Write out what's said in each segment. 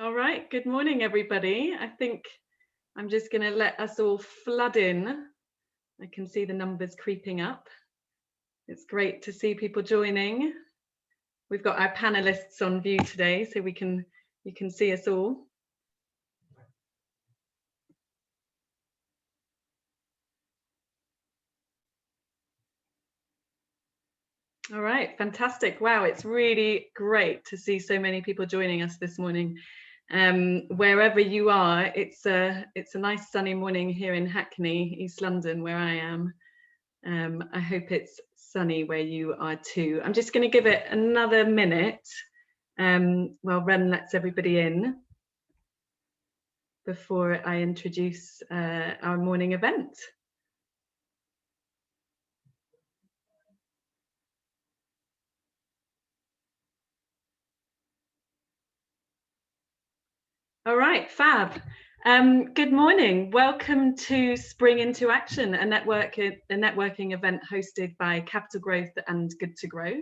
All right, good morning, everybody. I think I'm just going to let us all flood in. I can see the numbers creeping up. It's great to see people joining. We've got our panelists on view today, so you can see us all. All right, fantastic. Wow, it's really great to see so many people joining us this morning. Wherever you are, it's a nice sunny morning here in Hackney, East London, where I am. I hope it's sunny where you are too. I'm just going to give it another minute while Ren lets everybody in before I introduce our morning event. All right, fab. Good morning. Welcome to Spring into Action, a networking event hosted by Capital Growth and Good to Grow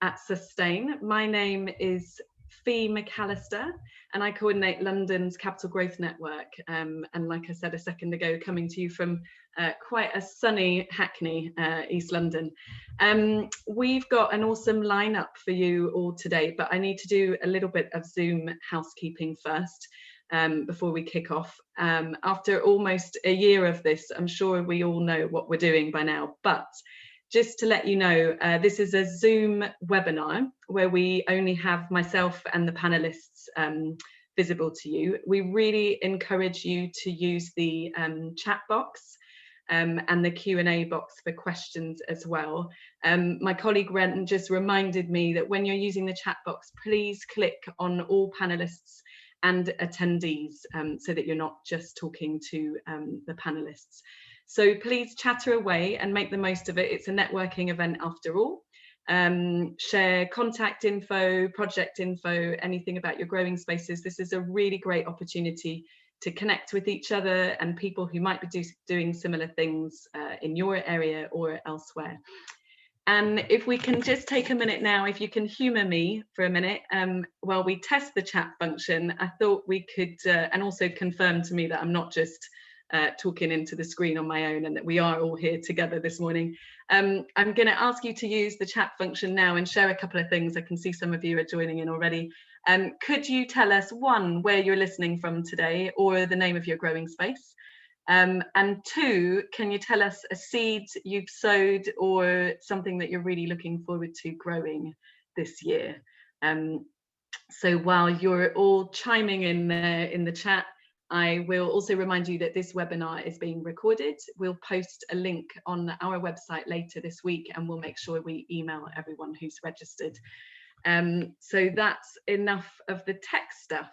at Sustain. My name is Fee McAllister, and I coordinate London's Capital Growth Network. And like I said a second ago, coming to you from quite a sunny Hackney, East London. We've got an awesome lineup for you all today, but I need to do a little bit of Zoom housekeeping first. Before we kick off. After almost a year of this, I'm sure we all know what we're doing by now, but just to let you know, this is a Zoom webinar where we only have myself and the panelists visible to you. We really encourage you to use the chat box and the Q&A box for questions as well. My colleague Ren just reminded me that when you're using the chat box, please click on all panelists and attendees so that you're not just talking to the panelists. So please chatter away and make the most of it. It's a networking event after all. Share contact info, project info, anything about your growing spaces. This is a really great opportunity to connect with each other and people who might be doing similar things in your area or elsewhere. And if we can just take a minute now, if you can humour me for a minute while we test the chat function, I thought we could, and also confirm to me that I'm not just talking into the screen on my own and that we are all here together this morning. I'm going to ask you to use the chat function now and share a couple of things. I can see some of you are joining in already. Could you tell us, one, where you're listening from today or the name of your growing space? And two, can you tell us a seed you've sowed or something that you're really looking forward to growing this year? So while you're all chiming in the chat, I will also remind you that this webinar is being recorded. We'll post a link on our website later this week, and we'll make sure we email everyone who's registered. So that's enough of the tech stuff.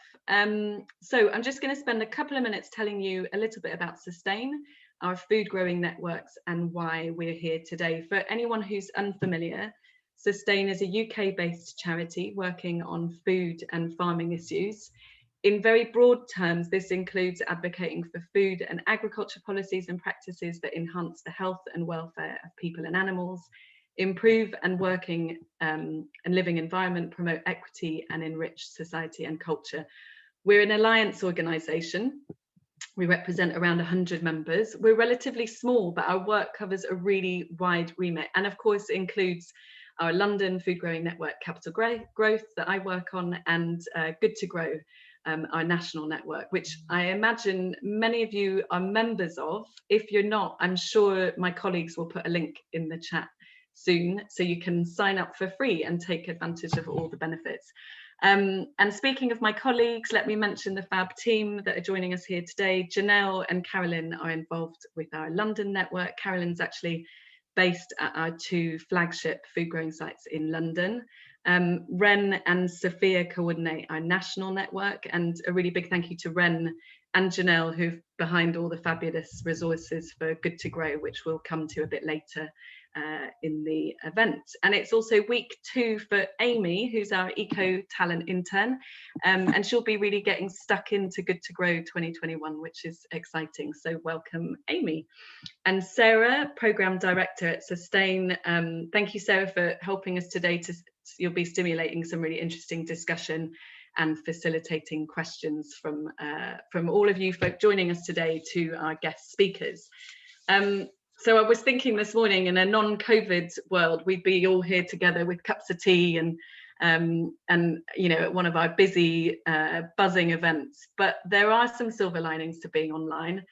So I'm just going to spend a couple of minutes telling you a little bit about Sustain, our food growing networks, and why we're here today. For anyone who's unfamiliar, Sustain is a UK-based charity working on food and farming issues. In very broad terms, this includes advocating for food and agriculture policies and practices that enhance the health and welfare of people and animals, improve and working and living environment, promote equity and enrich society and culture. We're an alliance organisation. We represent around 100 members. We're relatively small, but our work covers a really wide remit, and of course includes our London Food Growing Network Capital Growth that I work on, and Good to Grow, our national network, which I imagine many of you are members of. If you're not, I'm sure my colleagues will put a link in the chat soon, so you can sign up for free and take advantage of all the benefits. And speaking of my colleagues, let me mention the fab team that are joining us here today. Janelle and Carolyn are involved with our London network. Carolyn's actually based at our two flagship food growing sites in London. Ren and Sophia coordinate our national network, and a really big thank you to Ren and Janelle, who've behind all the fabulous resources for Good to Grow, which we'll come to a bit later in the event. And it's also week 2 for Amy, who's our eco talent intern, and she'll be really getting stuck into Good to Grow 2021, which is exciting. So welcome, Amy. And Sarah, program director at Sustain. Thank you, Sarah, for helping us today. You'll be stimulating some really interesting discussion and facilitating questions from all of you folk joining us today to our guest speakers. So I was thinking this morning, in a non-COVID world, we'd be all here together with cups of tea and you know, at one of our busy buzzing events. But there are some silver linings to being online.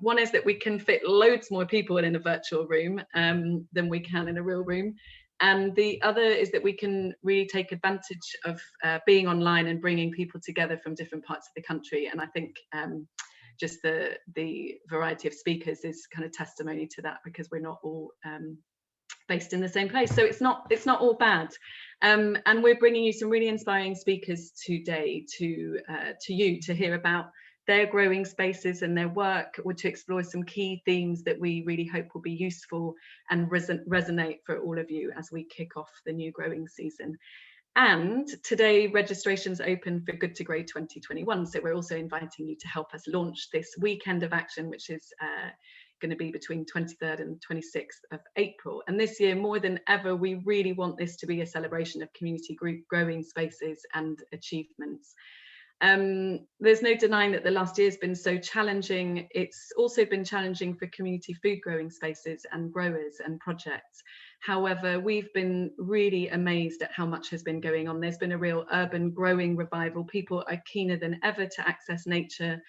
One is that we can fit loads more people in a virtual room than we can in a real room. And the other is that we can really take advantage of being online and bringing people together from different parts of the country. And I think just the variety of speakers is kind of testimony to that, because we're not all based in the same place. So it's not all bad. And we're bringing you some really inspiring speakers today to you to hear about their growing spaces and their work, or to explore some key themes that we really hope will be useful and resonate for all of you as we kick off the new growing season. And today registration's open for Good to Grow 2021. So we're also inviting you to help us launch this weekend of action, which is going to be between 23rd and 26th of April. And this year, more than ever, we really want this to be a celebration of community group growing spaces and achievements. There's no denying that the last year has been so challenging. It's also been challenging for community food growing spaces and growers and projects. However, we've been really amazed at how much has been going on. There's been a real urban growing revival. People are keener than ever to access nature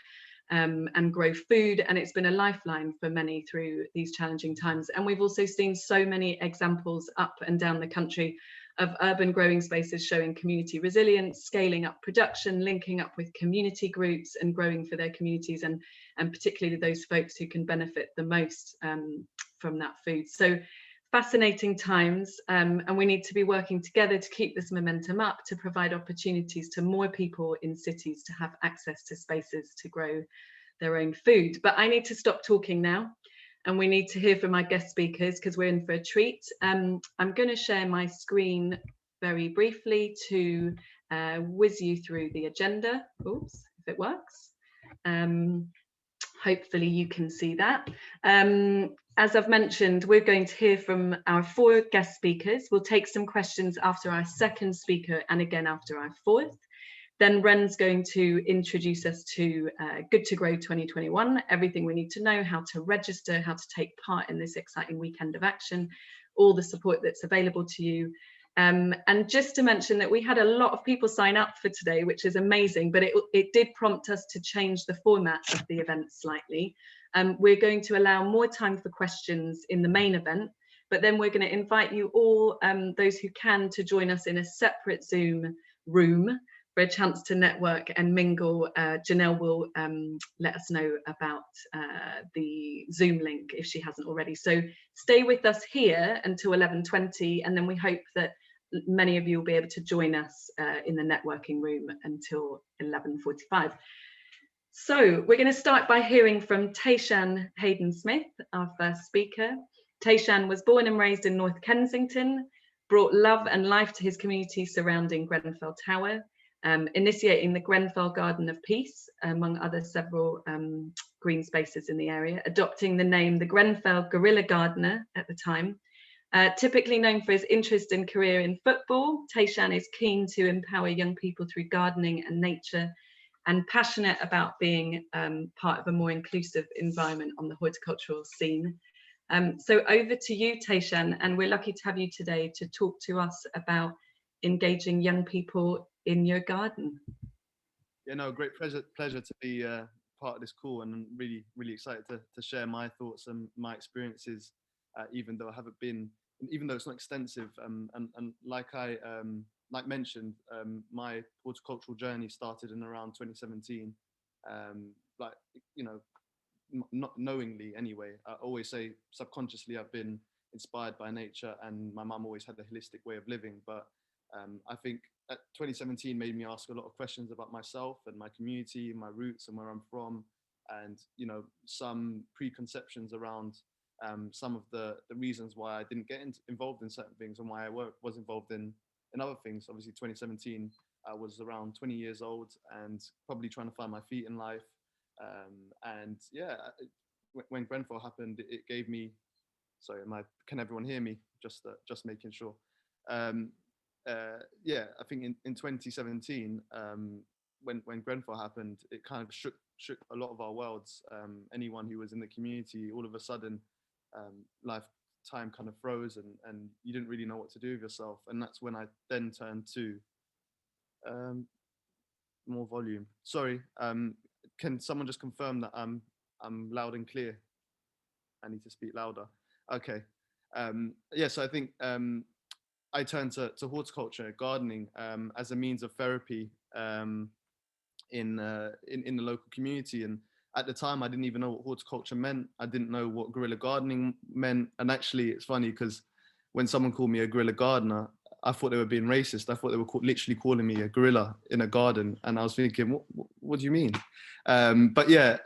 and grow food, and it's been a lifeline for many through these challenging times. And we've also seen so many examples up and down the country of urban growing spaces showing community resilience, scaling up production, linking up with community groups and growing for their communities, and particularly those folks who can benefit the most from that food. So fascinating times, and we need to be working together to keep this momentum up, to provide opportunities to more people in cities to have access to spaces to grow their own food. But I need to stop talking now, and we need to hear from our guest speakers, because we're in for a treat. I'm going to share my screen very briefly to whiz you through the agenda. Oops, if it works. Hopefully you can see that. As I've mentioned, we're going to hear from our 4 guest speakers. We'll take some questions after our second speaker and again after our 4th. Then Ren's going to introduce us to Good to Grow 2021, everything we need to know, how to register, how to take part in this exciting weekend of action, all the support that's available to you. And just to mention that we had a lot of people sign up for today, which is amazing, but it did prompt us to change the format of the event slightly. We're going to allow more time for questions in the main event, but then we're going to invite you all, those who can, to join us in a separate Zoom room for a chance to network and mingle. Janelle will let us know about the Zoom link if she hasn't already. So stay with us here until 11:20, and then we hope that many of you will be able to join us in the networking room until 11:45. So we're going to start by hearing from Tayshan Hayden-Smith, our first speaker. Tayshan was born and raised in North Kensington, brought love and life to his community surrounding Grenfell Tower, initiating the Grenfell Garden of Peace, among other several green spaces in the area, adopting the name the Grenfell Guerrilla Gardener at the time. Typically known for his interest and career in football, Tayshan is keen to empower young people through gardening and nature, and passionate about being part of a more inclusive environment on the horticultural scene. So over to you, Tayshan, and we're lucky to have you today to talk to us about engaging young people in your garden. Yeah, no, great pleasure to be part of this call, and I'm really excited to share my thoughts and my experiences, even though it's not extensive. And like mentioned, my horticultural journey started in around 2017. Like, you know, not knowingly anyway. I always say subconsciously I've been inspired by nature, and my mum always had a holistic way of living. But I think 2017 made me ask a lot of questions about myself and my community, my roots and where I'm from, and, you know, some preconceptions around some of the reasons why I didn't get involved in certain things and why I was involved in other things. Obviously 2017, I was around 20 years old and probably trying to find my feet in life. And yeah, when Grenfell happened, it gave me, sorry, can everyone hear me? Just making sure. yeah, I think in 2017, when Grenfell happened, it kind of shook a lot of our worlds. Anyone who was in the community, all of a sudden, lifetime kind of froze, and you didn't really know what to do with yourself. And that's when I then turned to more volume. Sorry, can someone just confirm that I'm loud and clear? I need to speak louder. Okay. Yeah, so I think I turned to horticulture, gardening, as a means of therapy in the local community. And at the time, I didn't even know what horticulture meant. I didn't know what guerrilla gardening meant. And actually, it's funny because when someone called me a guerrilla gardener, I thought they were being racist. I thought they were literally calling me a gorilla in a garden, and I was thinking, what do you mean? But yeah,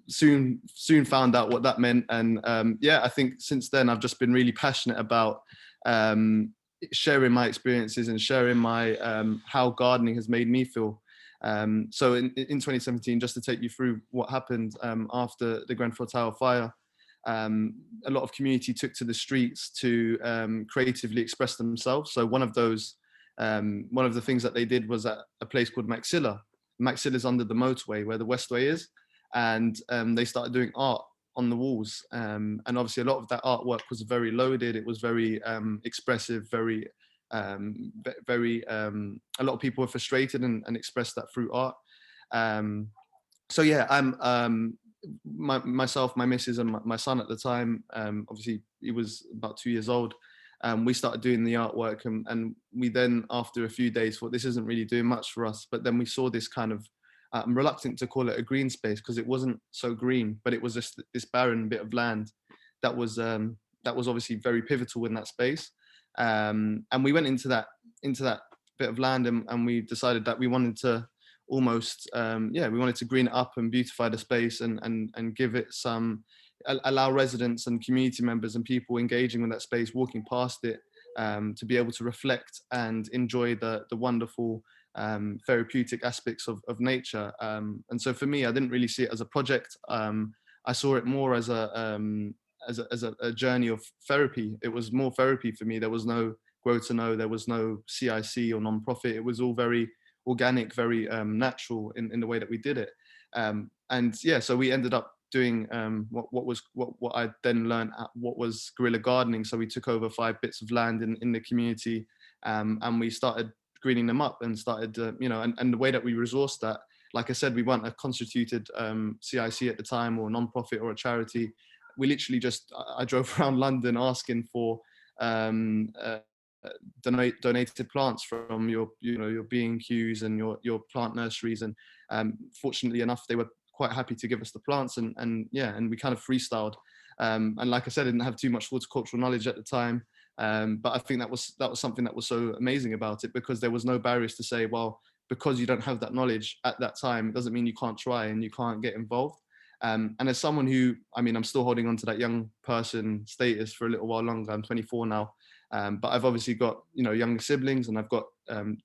soon found out what that meant, and yeah, I think since then I've just been really passionate about sharing my experiences and sharing my how gardening has made me feel. So in 2017, just to take you through what happened after the Grenfell Tower fire, a lot of community took to the streets to creatively express themselves. So one of the things that they did was at a place called Maxilla. Maxilla is under the motorway where the Westway is, and they started doing art on the walls. And obviously a lot of that artwork was very loaded. It was very expressive, very, a lot of people were frustrated and expressed that through art. So yeah, I'm myself, my missus, and my son at the time, obviously he was about 2 years old. We started doing the artwork, and we then, after a few days, thought this isn't really doing much for us. But then we saw this kind of, I'm reluctant to call it a green space because it wasn't so green, but it was just this barren bit of land that was obviously very pivotal in that space. And we went into that bit of land, and we decided that we wanted to almost we wanted to green it up and beautify the space and give it some, allow residents and community members and people engaging with that space, walking past it, to be able to reflect and enjoy the wonderful therapeutic aspects of nature. And so for me, I didn't really see it as a project. I saw it more as a journey of therapy. It was more therapy for me. There was no Grow to Know, there was no CIC or non-profit. It was all very organic, very natural in the way that we did it. And yeah, so we ended up doing what I then learned at what was guerrilla gardening. So we took over 5 bits of land in the community, and we started greening them up and started, and the way that we resourced that, like I said, we weren't a constituted CIC at the time, or a non-profit or a charity. We literally just, I drove around London asking for donated plants from your B&Qs and your plant nurseries, and fortunately enough they were quite happy to give us the plants, and we kind of freestyled, and like I said, I didn't have too much horticultural knowledge at the time, but I think that was something that was so amazing about it, because there was no barriers to say, well, because you don't have that knowledge at that time, it doesn't mean you can't try and you can't get involved. And as someone who, I'm still holding on to that young person status for a little while longer. I'm 24 now. But I've obviously got, younger siblings, and I've got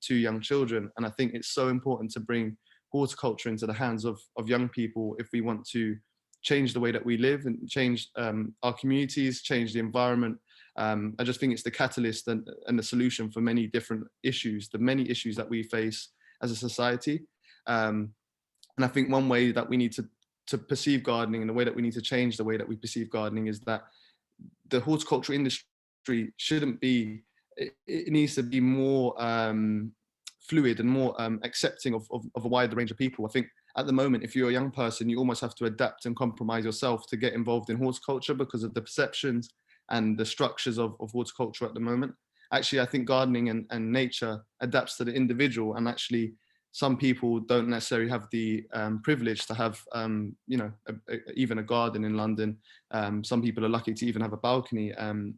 2 young children. And I think it's so important to bring horticulture into the hands of young people if we want to change the way that we live and change our communities, change the environment. I just think it's the catalyst and the solution for many different issues, the many issues that we face as a society. And I think one way that we need to perceive gardening, and the way that we need to change the way that we perceive gardening, is that the horticultural industry shouldn't be, it needs to be more fluid and more accepting of a wider range of people. I think at the moment, if you're a young person, you almost have to adapt and compromise yourself to get involved in horticulture because of the perceptions and the structures of horticulture at the moment. Actually, I think gardening and nature adapts to the individual, and actually some people don't necessarily have the privilege to have, even a garden in London. Some people are lucky to even have a balcony, and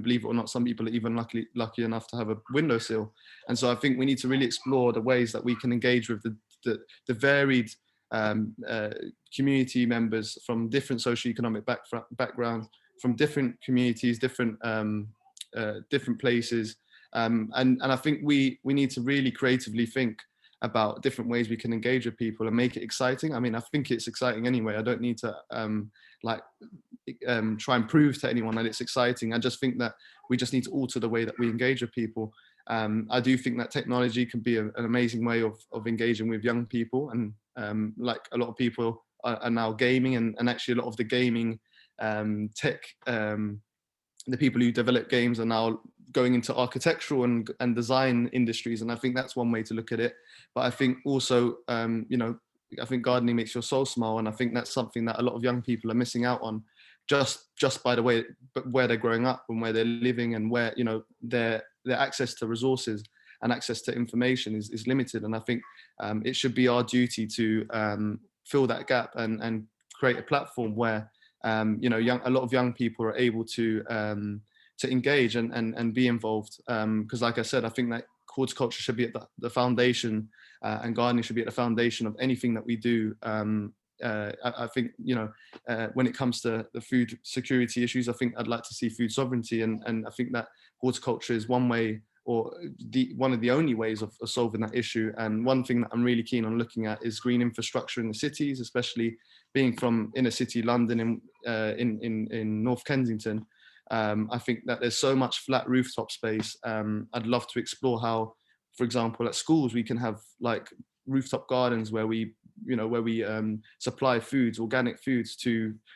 believe it or not, some people are even lucky enough to have a windowsill. And so I think we need to really explore the ways that we can engage with the varied community members from different socioeconomic backgrounds, from different communities, different places. And I think we need to really creatively think about different ways we can engage with people and make it exciting. I mean, I think it's exciting anyway. I don't need to try and prove to anyone that it's exciting. I just think that we just need to alter the way that we engage with people. I do think that technology can be an amazing way of engaging with young people, and like a lot of people are now gaming, and actually a lot of the gaming tech, the people who develop games are now going into architectural and design industries, and I think that's one way to look at it. But I think also, I think gardening makes your soul smile, and I think that's something that a lot of young people are missing out on, just by the way, where they're growing up and where they're living, and where their access to resources and access to information is limited. And I think it should be our duty to fill that gap and create a platform where a lot of young people are able to engage and be involved. Because like I said, I think that horticulture should be at the foundation, and gardening should be at the foundation of anything that we do. I think, when it comes to the food security issues, I think I'd like to see food sovereignty, and I think that horticulture is one way, or one of the only ways of solving that issue. And one thing that I'm really keen on looking at is green infrastructure in the cities, especially being from inner city London in North Kensington. I think that there's so much flat rooftop space. I'd love to explore how, for example, at schools we can have like rooftop gardens where we supply foods, organic foods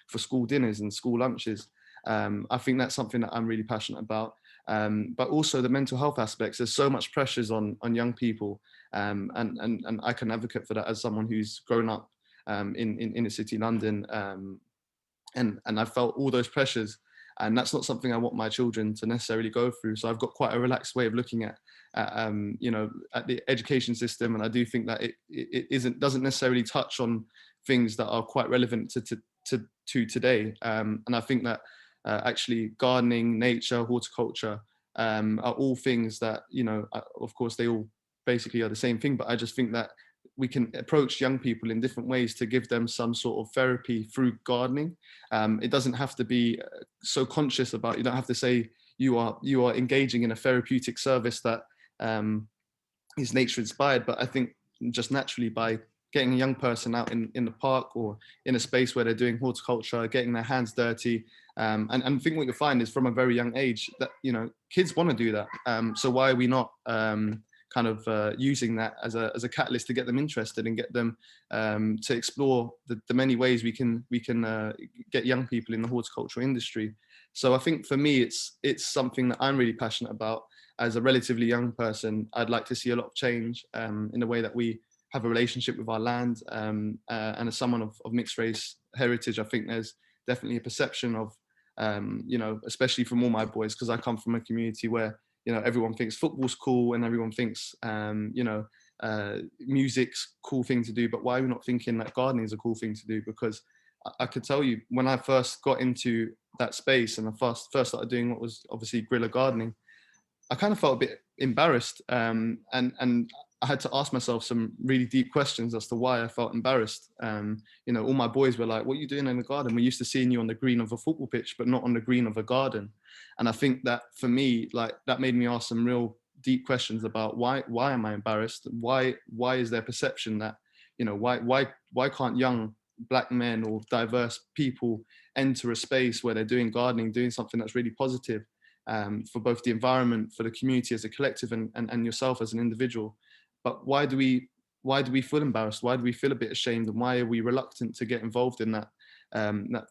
for school dinners and school lunches. I think that's something that I'm really passionate about. But also the mental health aspects. There's so much pressures on young people, and I can advocate for that as someone who's grown up in inner city London, and I felt all those pressures. And that's not something I want my children to necessarily go through. So I've got quite a relaxed way of looking at the education system, and I do think that it doesn't necessarily touch on things that are quite relevant to today. And I think that actually gardening, nature, horticulture are all things that of course they all basically are the same thing. But I just think that we can approach young people in different ways to give them some sort of therapy through gardening. It doesn't have to be so conscious about, you don't have to say you are engaging in a therapeutic service that is nature inspired. But I think just naturally by getting a young person out in the park or in a space where they're doing horticulture, getting their hands dirty, and I think what you'll find is from a very young age that, kids want to do that. So why are we not using that as a catalyst to get them interested and get them to explore the many ways we can get young people in the horticultural industry. So I think for me, it's something that I'm really passionate about. As a relatively young person, I'd like to see a lot of change in the way that we have a relationship with our land. And as someone of mixed race heritage, I think there's definitely a perception of, especially from all my boys, because I come from a community where everyone thinks football's cool and everyone thinks, music's cool thing to do. But why are we not thinking that gardening is a cool thing to do? Because I could tell you, when I first got into that space and I first started doing what was obviously guerrilla gardening, I kind of felt a bit embarrassed. And I had to ask myself some really deep questions as to why I felt embarrassed. All my boys were like, "What are you doing in the garden? We're used to seeing you on the green of a football pitch, but not on the green of a garden." And I think that for me, like, that made me ask some real deep questions about why am I embarrassed? Why is there perception that, why can't young Black men or diverse people enter a space where they're doing gardening, doing something that's really positive for both the environment, for the community as a collective, and yourself as an individual? But why do we feel embarrassed? Why do we feel a bit ashamed? And why are we reluctant to get involved in that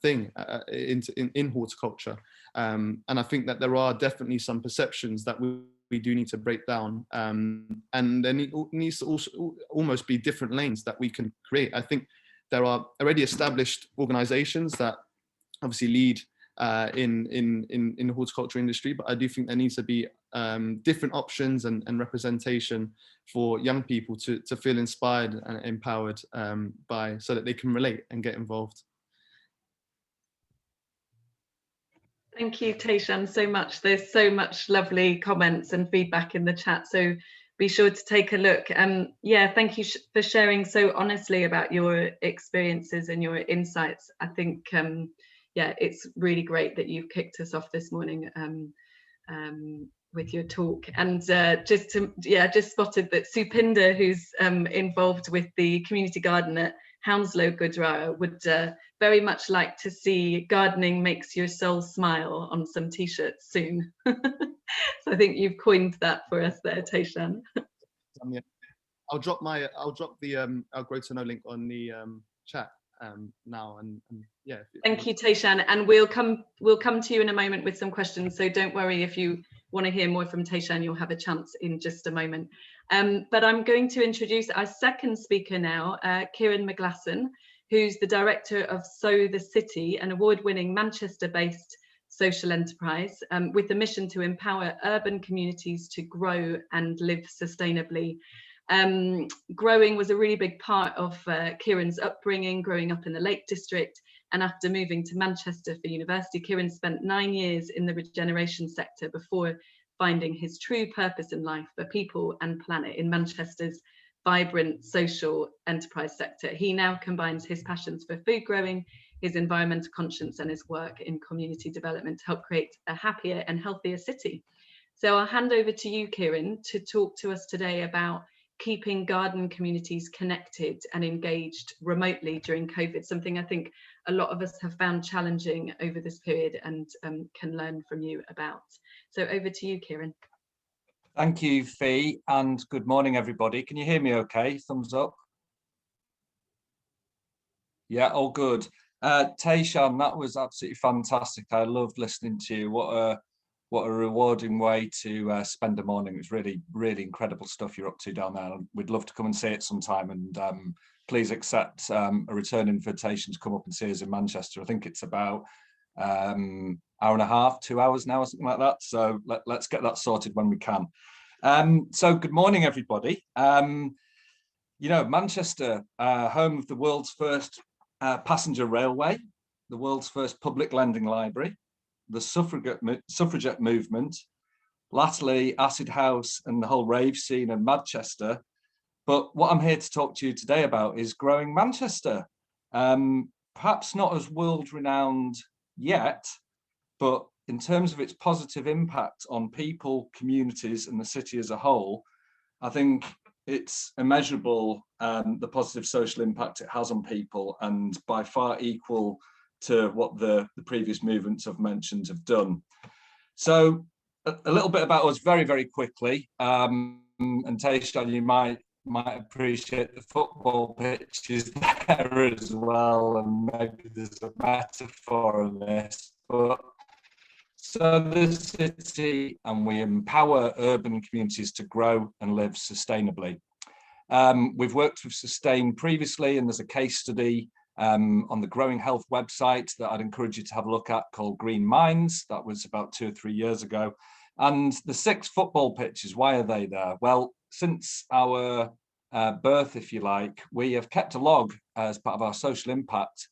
thing in horticulture? And I think that there are definitely some perceptions that we do need to break down. And there needs to also almost be different lanes that we can create. I think there are already established organizations that obviously lead in the horticulture industry, but I do think there needs to be different options and representation for young people to feel inspired and empowered so that they can relate and get involved. Thank you, Tayshan, so much. There's so much lovely comments and feedback in the chat, so be sure to take a look. Thank you for sharing so honestly about your experiences and your insights. I think it's really great that you've kicked us off this morning with your talk. And just spotted that Supinder, who's involved with the community garden at Hounslow Gurdwara, would very much like to see "Gardening Makes Your Soul Smile" on some t-shirts soon. So I think you've coined that for us there, Tayshan. Yeah. I'll drop the our Grow to Know link on the chat now, and yeah. Thank you, Tayshan, and we'll come to you in a moment with some questions. So don't worry, if you want to hear more from Tayshan, you'll have a chance in just a moment. But I'm going to introduce our second speaker now, Kieron McGlasson, who's the director of Sow the City, an award-winning Manchester-based social enterprise with the mission to empower urban communities to grow and live sustainably. Growing was a really big part of Kieron's upbringing, growing up in the Lake District, and after moving to Manchester for university, Kieron spent 9 years in the regeneration sector before finding his true purpose in life for people and planet in Manchester's vibrant social enterprise sector. He now combines his passions for food growing, his environmental conscience, and his work in community development to help create a happier and healthier city. So I'll hand over to you, Kieron, to talk to us today about keeping garden communities connected and engaged remotely during COVID, something I think a lot of us have found challenging over this period and can learn from you about. So over to you, Kieron. Thank you, Fee, and good morning, everybody. Can you hear me okay? Thumbs up. Yeah, all good. Tayshan, that was absolutely fantastic. I loved listening to you. What a rewarding way to spend a morning. It was really, really incredible stuff you're up to down there. We'd love to come and see it sometime, and please accept a return invitation to come up and see us in Manchester. I think it's about hour and a half, 2 hours now or something like that. So let's get that sorted when we can. So good morning, everybody. You know, Manchester, home of the world's first passenger railway, the world's first public lending library, the suffragette movement, latterly Acid House and the whole rave scene in Manchester. But what I'm here to talk to you today about is growing Manchester. Perhaps not as world-renowned yet, but in terms of its positive impact on people, communities, and the city as a whole, I think it's immeasurable, the positive social impact it has on people, and by far equal to what the previous movements I've mentioned have done. So a little bit about us very, very quickly. And Tayshan, you might appreciate the football pitch is there as well, and maybe there's a metaphor in this. But so the city, and we empower urban communities to grow and live sustainably. We've worked with Sustain previously, and there's a case study on the Growing Health website that I'd encourage you to have a look at called Green Minds. That was about 2 or 3 years ago. And the 6 football pitches, why are they there? Well, since our birth, if you like, we have kept a log as part of our social impact,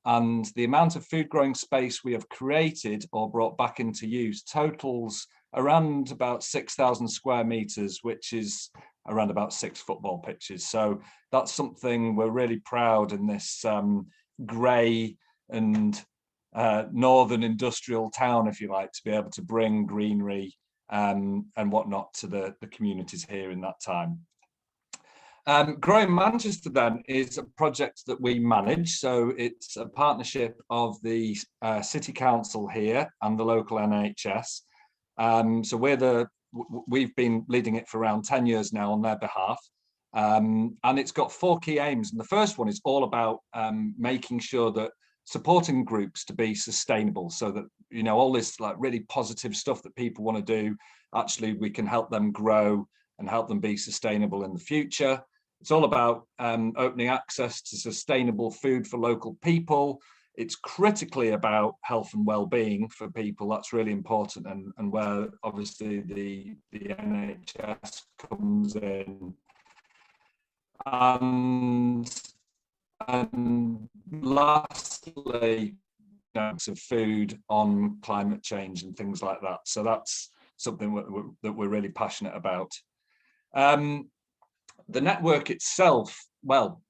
and the amount of food growing space we have created or brought back into use totals around about 6,000 square meters, which is around about 6 football pitches. So that's something we're really proud in this grey and northern industrial town, if you like, to be able to bring greenery and whatnot to the communities here in that time. Growing Manchester then is a project that we manage. So it's a partnership of the City Council here and the local NHS. So we've been leading it for around 10 years now on their behalf. And it's got 4 key aims. And the first one is all about making sure that supporting groups to be sustainable, so that, you know, all this like really positive stuff that people want to do, actually we can help them grow and help them be sustainable in the future. It's all about opening access to sustainable food for local people. It's critically about health and well-being for people. That's really important, and where obviously the NHS comes in. And lastly, of food on climate change and things like that. So that's something that we're really passionate about. The network itself, well,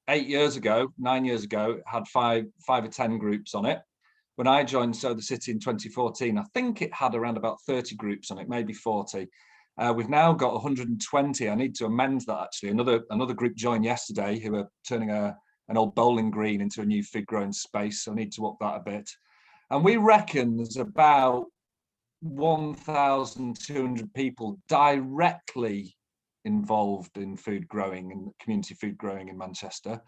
9 years ago, it had five or 10 groups on it. when I joined Sow the City in 2014, I think it had around about 30 groups on it, maybe 40. We've now got 120. I need to amend that actually. Another group joined yesterday who are turning an old bowling green into a new food growing space. So I need to up that a bit. And we reckon there's about 1,200 people directly involved in food growing and community food growing in Manchester,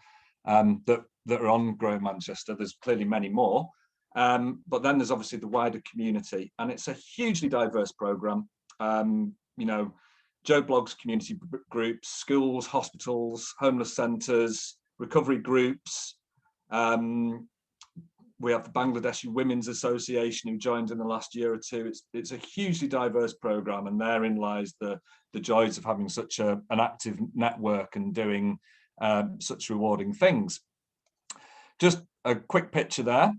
that are on Grow Manchester. There's clearly many more, but then there's obviously the wider community, and it's a hugely diverse programme. You know, Joe Blogg's community groups, schools, hospitals, homeless centres, recovery groups. We have the Bangladeshi Women's Association who joined in the last year or two. It's a hugely diverse programme, and therein lies the joys of having such an active network and doing such rewarding things. Just a quick picture there.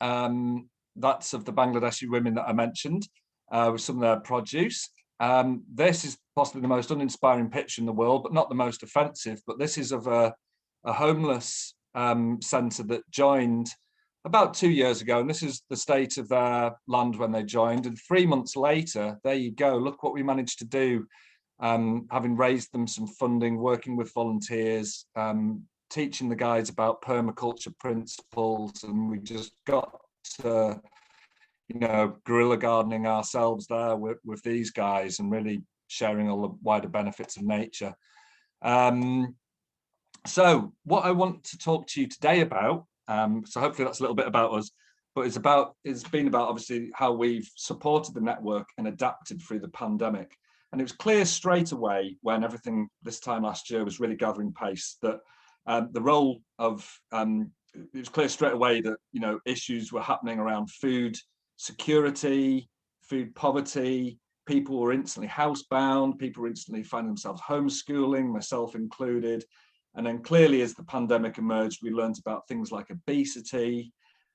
That's of the Bangladeshi women that I mentioned with some of their produce. This is possibly the most uninspiring picture in the world, but not the most offensive. But this is of a homeless centre that joined about 2 years ago, and this is the state of their land when they joined. And 3 months later, there you go. Look what we managed to do, having raised them some funding, working with volunteers, teaching the guys about permaculture principles, and we just got to, you know, guerrilla gardening ourselves there with these guys and really sharing all the wider benefits of nature. So what I want to talk to you today about, so hopefully that's a little bit about us, but it's been about obviously how we've supported the network and adapted through the pandemic. And it was clear straight away when everything this time last year was really gathering pace that the role of, it was clear straight away that, you know, issues were happening around food security, food poverty. People were instantly housebound, people were instantly finding themselves homeschooling, myself included. And then clearly as the pandemic emerged, we learned about things like obesity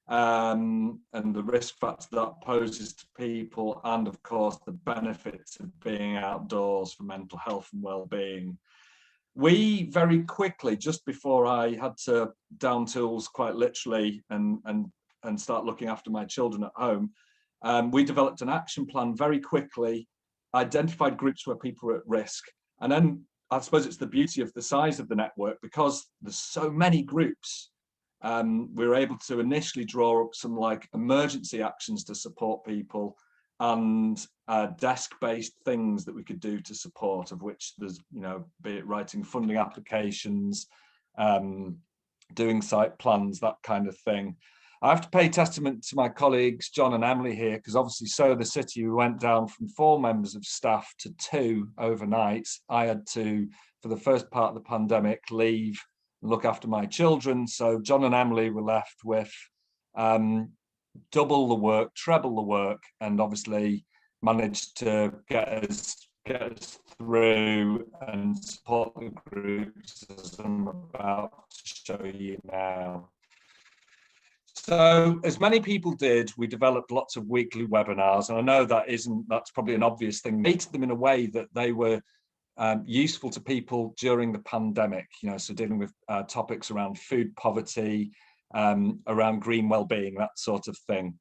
and the risk factor that poses to people, and of course the benefits of being outdoors for mental health and well-being. We very quickly, just before I had to down tools quite literally and start looking after my children at home, we developed an action plan very quickly, identified groups where people were at risk. And then I suppose it's the beauty of the size of the network, because there's so many groups, we were able to initially draw up some like emergency actions to support people and desk-based things that we could do to support, of which there's, you know, be it writing funding applications, doing site plans, that kind of thing. I have to pay testament to my colleagues, John and Emily here, because obviously Sow the City, we went down from 4 members of staff to 2 overnight. I had to, for the first part of the pandemic, leave and look after my children. So John and Emily were left with double the work, treble the work, and obviously managed to get us through and support the groups as I'm about to show you now. So as many people did, we developed lots of weekly webinars, and I know that's probably an obvious thing. We made them in a way that they were useful to people during the pandemic, you know, so dealing with topics around food poverty, around green well-being, that sort of thing.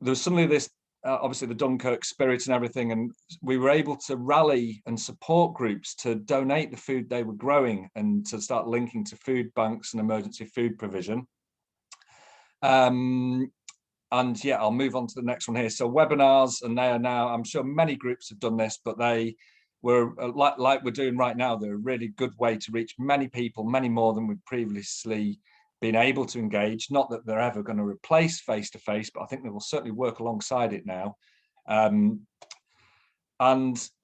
There was suddenly this, obviously the Dunkirk spirit and everything, and we were able to rally and support groups to donate the food they were growing and to start linking to food banks and emergency food provision. And yeah, I'll move on to the next one here. So webinars, and they are now, I'm sure many groups have done this, but they were like we're doing right now, they're a really good way to reach many people, many more than we've previously been able to engage. Not that they're ever going to replace face-to-face, but I think they will certainly work alongside it now. And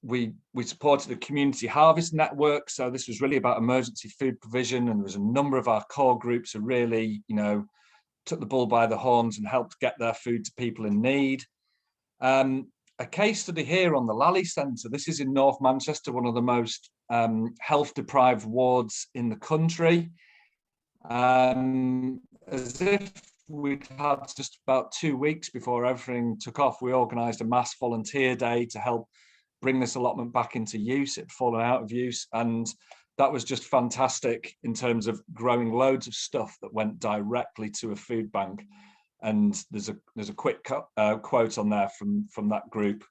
we supported the Community Harvest Network. So this was really about emergency food provision, and there was a number of our core groups who really, you know, took the bull by the horns and helped get their food to people in need. A case study here on the Lally Centre. This is in North Manchester, one of the most health deprived wards in the country. As if we'd had just about 2 weeks before everything took off, we organised a mass volunteer day to help bring this allotment back into use. It had fallen out of use, and that was just fantastic in terms of growing loads of stuff that went directly to a food bank. And there's a quick quote on there from that group.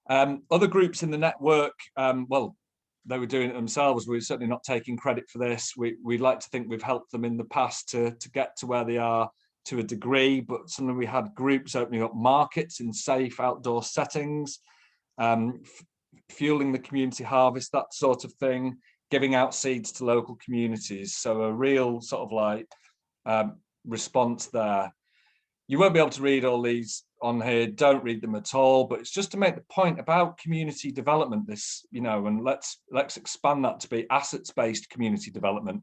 Other groups in the network, well, they were doing it themselves. We're certainly not taking credit for this. We'd like to think we've helped them in the past to get to where they are to a degree, but suddenly we had groups opening up markets in safe outdoor settings, fueling the community harvest, that sort of thing, giving out seeds to local communities. So a real sort of like response there. You won't be able to read all these on here, don't read them at all, but it's just to make the point about community development, this, you know, and let's expand that to be assets-based community development.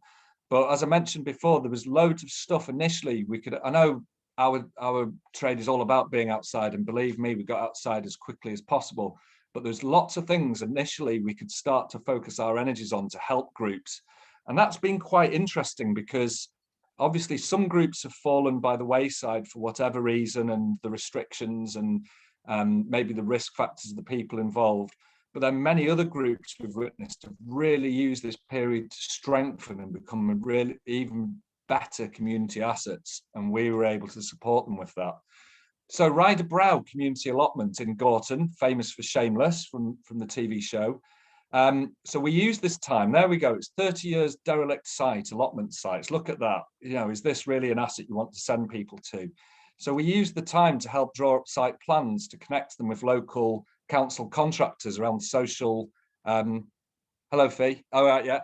But as I mentioned before, there was loads of stuff initially we could, I know our trade is all about being outside, and believe me, we got outside as quickly as possible, but there's lots of things initially we could start to focus our energies on to help groups. And that's been quite interesting because obviously some groups have fallen by the wayside for whatever reason, and the restrictions and maybe the risk factors of the people involved. But then many other groups we've witnessed have really used this period to strengthen and become a really even better community assets. And we were able to support them with that. So Ryder Brow Community Allotment in Gorton, famous for Shameless from the TV show. So we use this time, there we go, it's 30 years derelict site, allotment sites. Look at that, you know, is this really an asset you want to send people to? So we use the time to help draw up site plans to connect them with local council contractors around social, hello Fee, all right, yeah,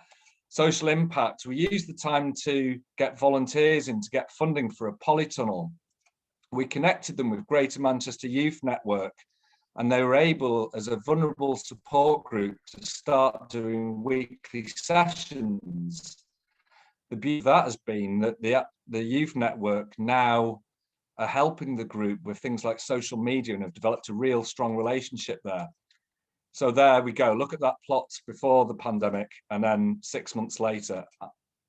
social impact. We use the time to get volunteers in to get funding for a polytunnel. We connected them with Greater Manchester Youth Network, and they were able, as a vulnerable support group, to start doing weekly sessions. The beauty of that has been that the youth network now are helping the group with things like social media and have developed a real strong relationship there. So there we go. Look at that plot before the pandemic and then 6 months later.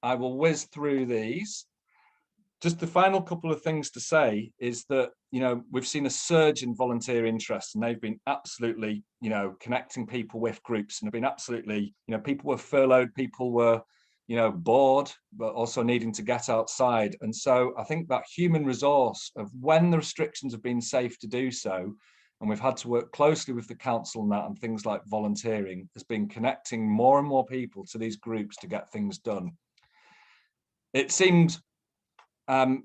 I will whiz through these. Just the final couple of things to say is that, you know, we've seen a surge in volunteer interest, and they've been absolutely, you know, connecting people with groups, and have been absolutely, you know, people were furloughed, people were, you know, bored, but also needing to get outside. And so I think that human resource of when the restrictions have been safe to do so, and we've had to work closely with the council on that and things like volunteering, has been connecting more and more people to these groups to get things done. It seemed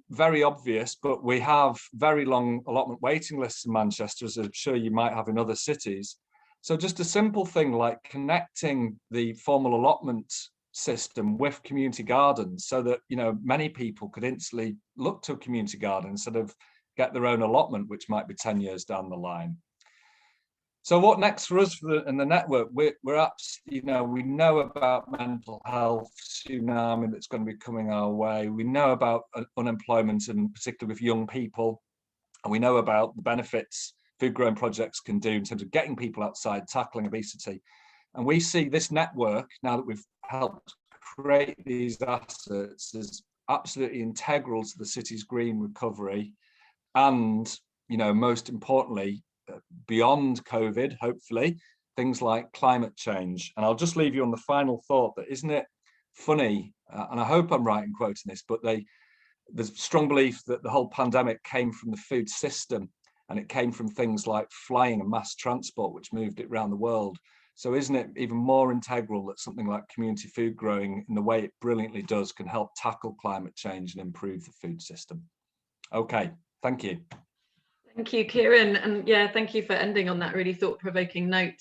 very obvious, but we have very long allotment waiting lists in Manchester, as I'm sure you might have in other cities. So just a simple thing like connecting the formal allotment system with community gardens, so that, you know, many people could instantly look to a community garden instead of get their own allotment, which might be 10 years down the line. So what next for us in the network? We're absolutely, you know, we know about mental health tsunami that's going to be coming our way. We know about unemployment, and particularly with young people. And we know about the benefits food growing projects can do in terms of getting people outside, tackling obesity. And we see this network, now that we've helped create these assets, as absolutely integral to the city's green recovery. And, you know, most importantly, beyond COVID, hopefully, things like climate change. And I'll just leave you on the final thought that, isn't it funny, and I hope I'm right in quoting this, but there's strong belief that the whole pandemic came from the food system, and it came from things like flying and mass transport, which moved it around the world. So isn't it even more integral that something like community food growing, in the way it brilliantly does, can help tackle climate change and improve the food system? Okay, thank you. Thank you, Kieron. And yeah, thank you for ending on that really thought-provoking note.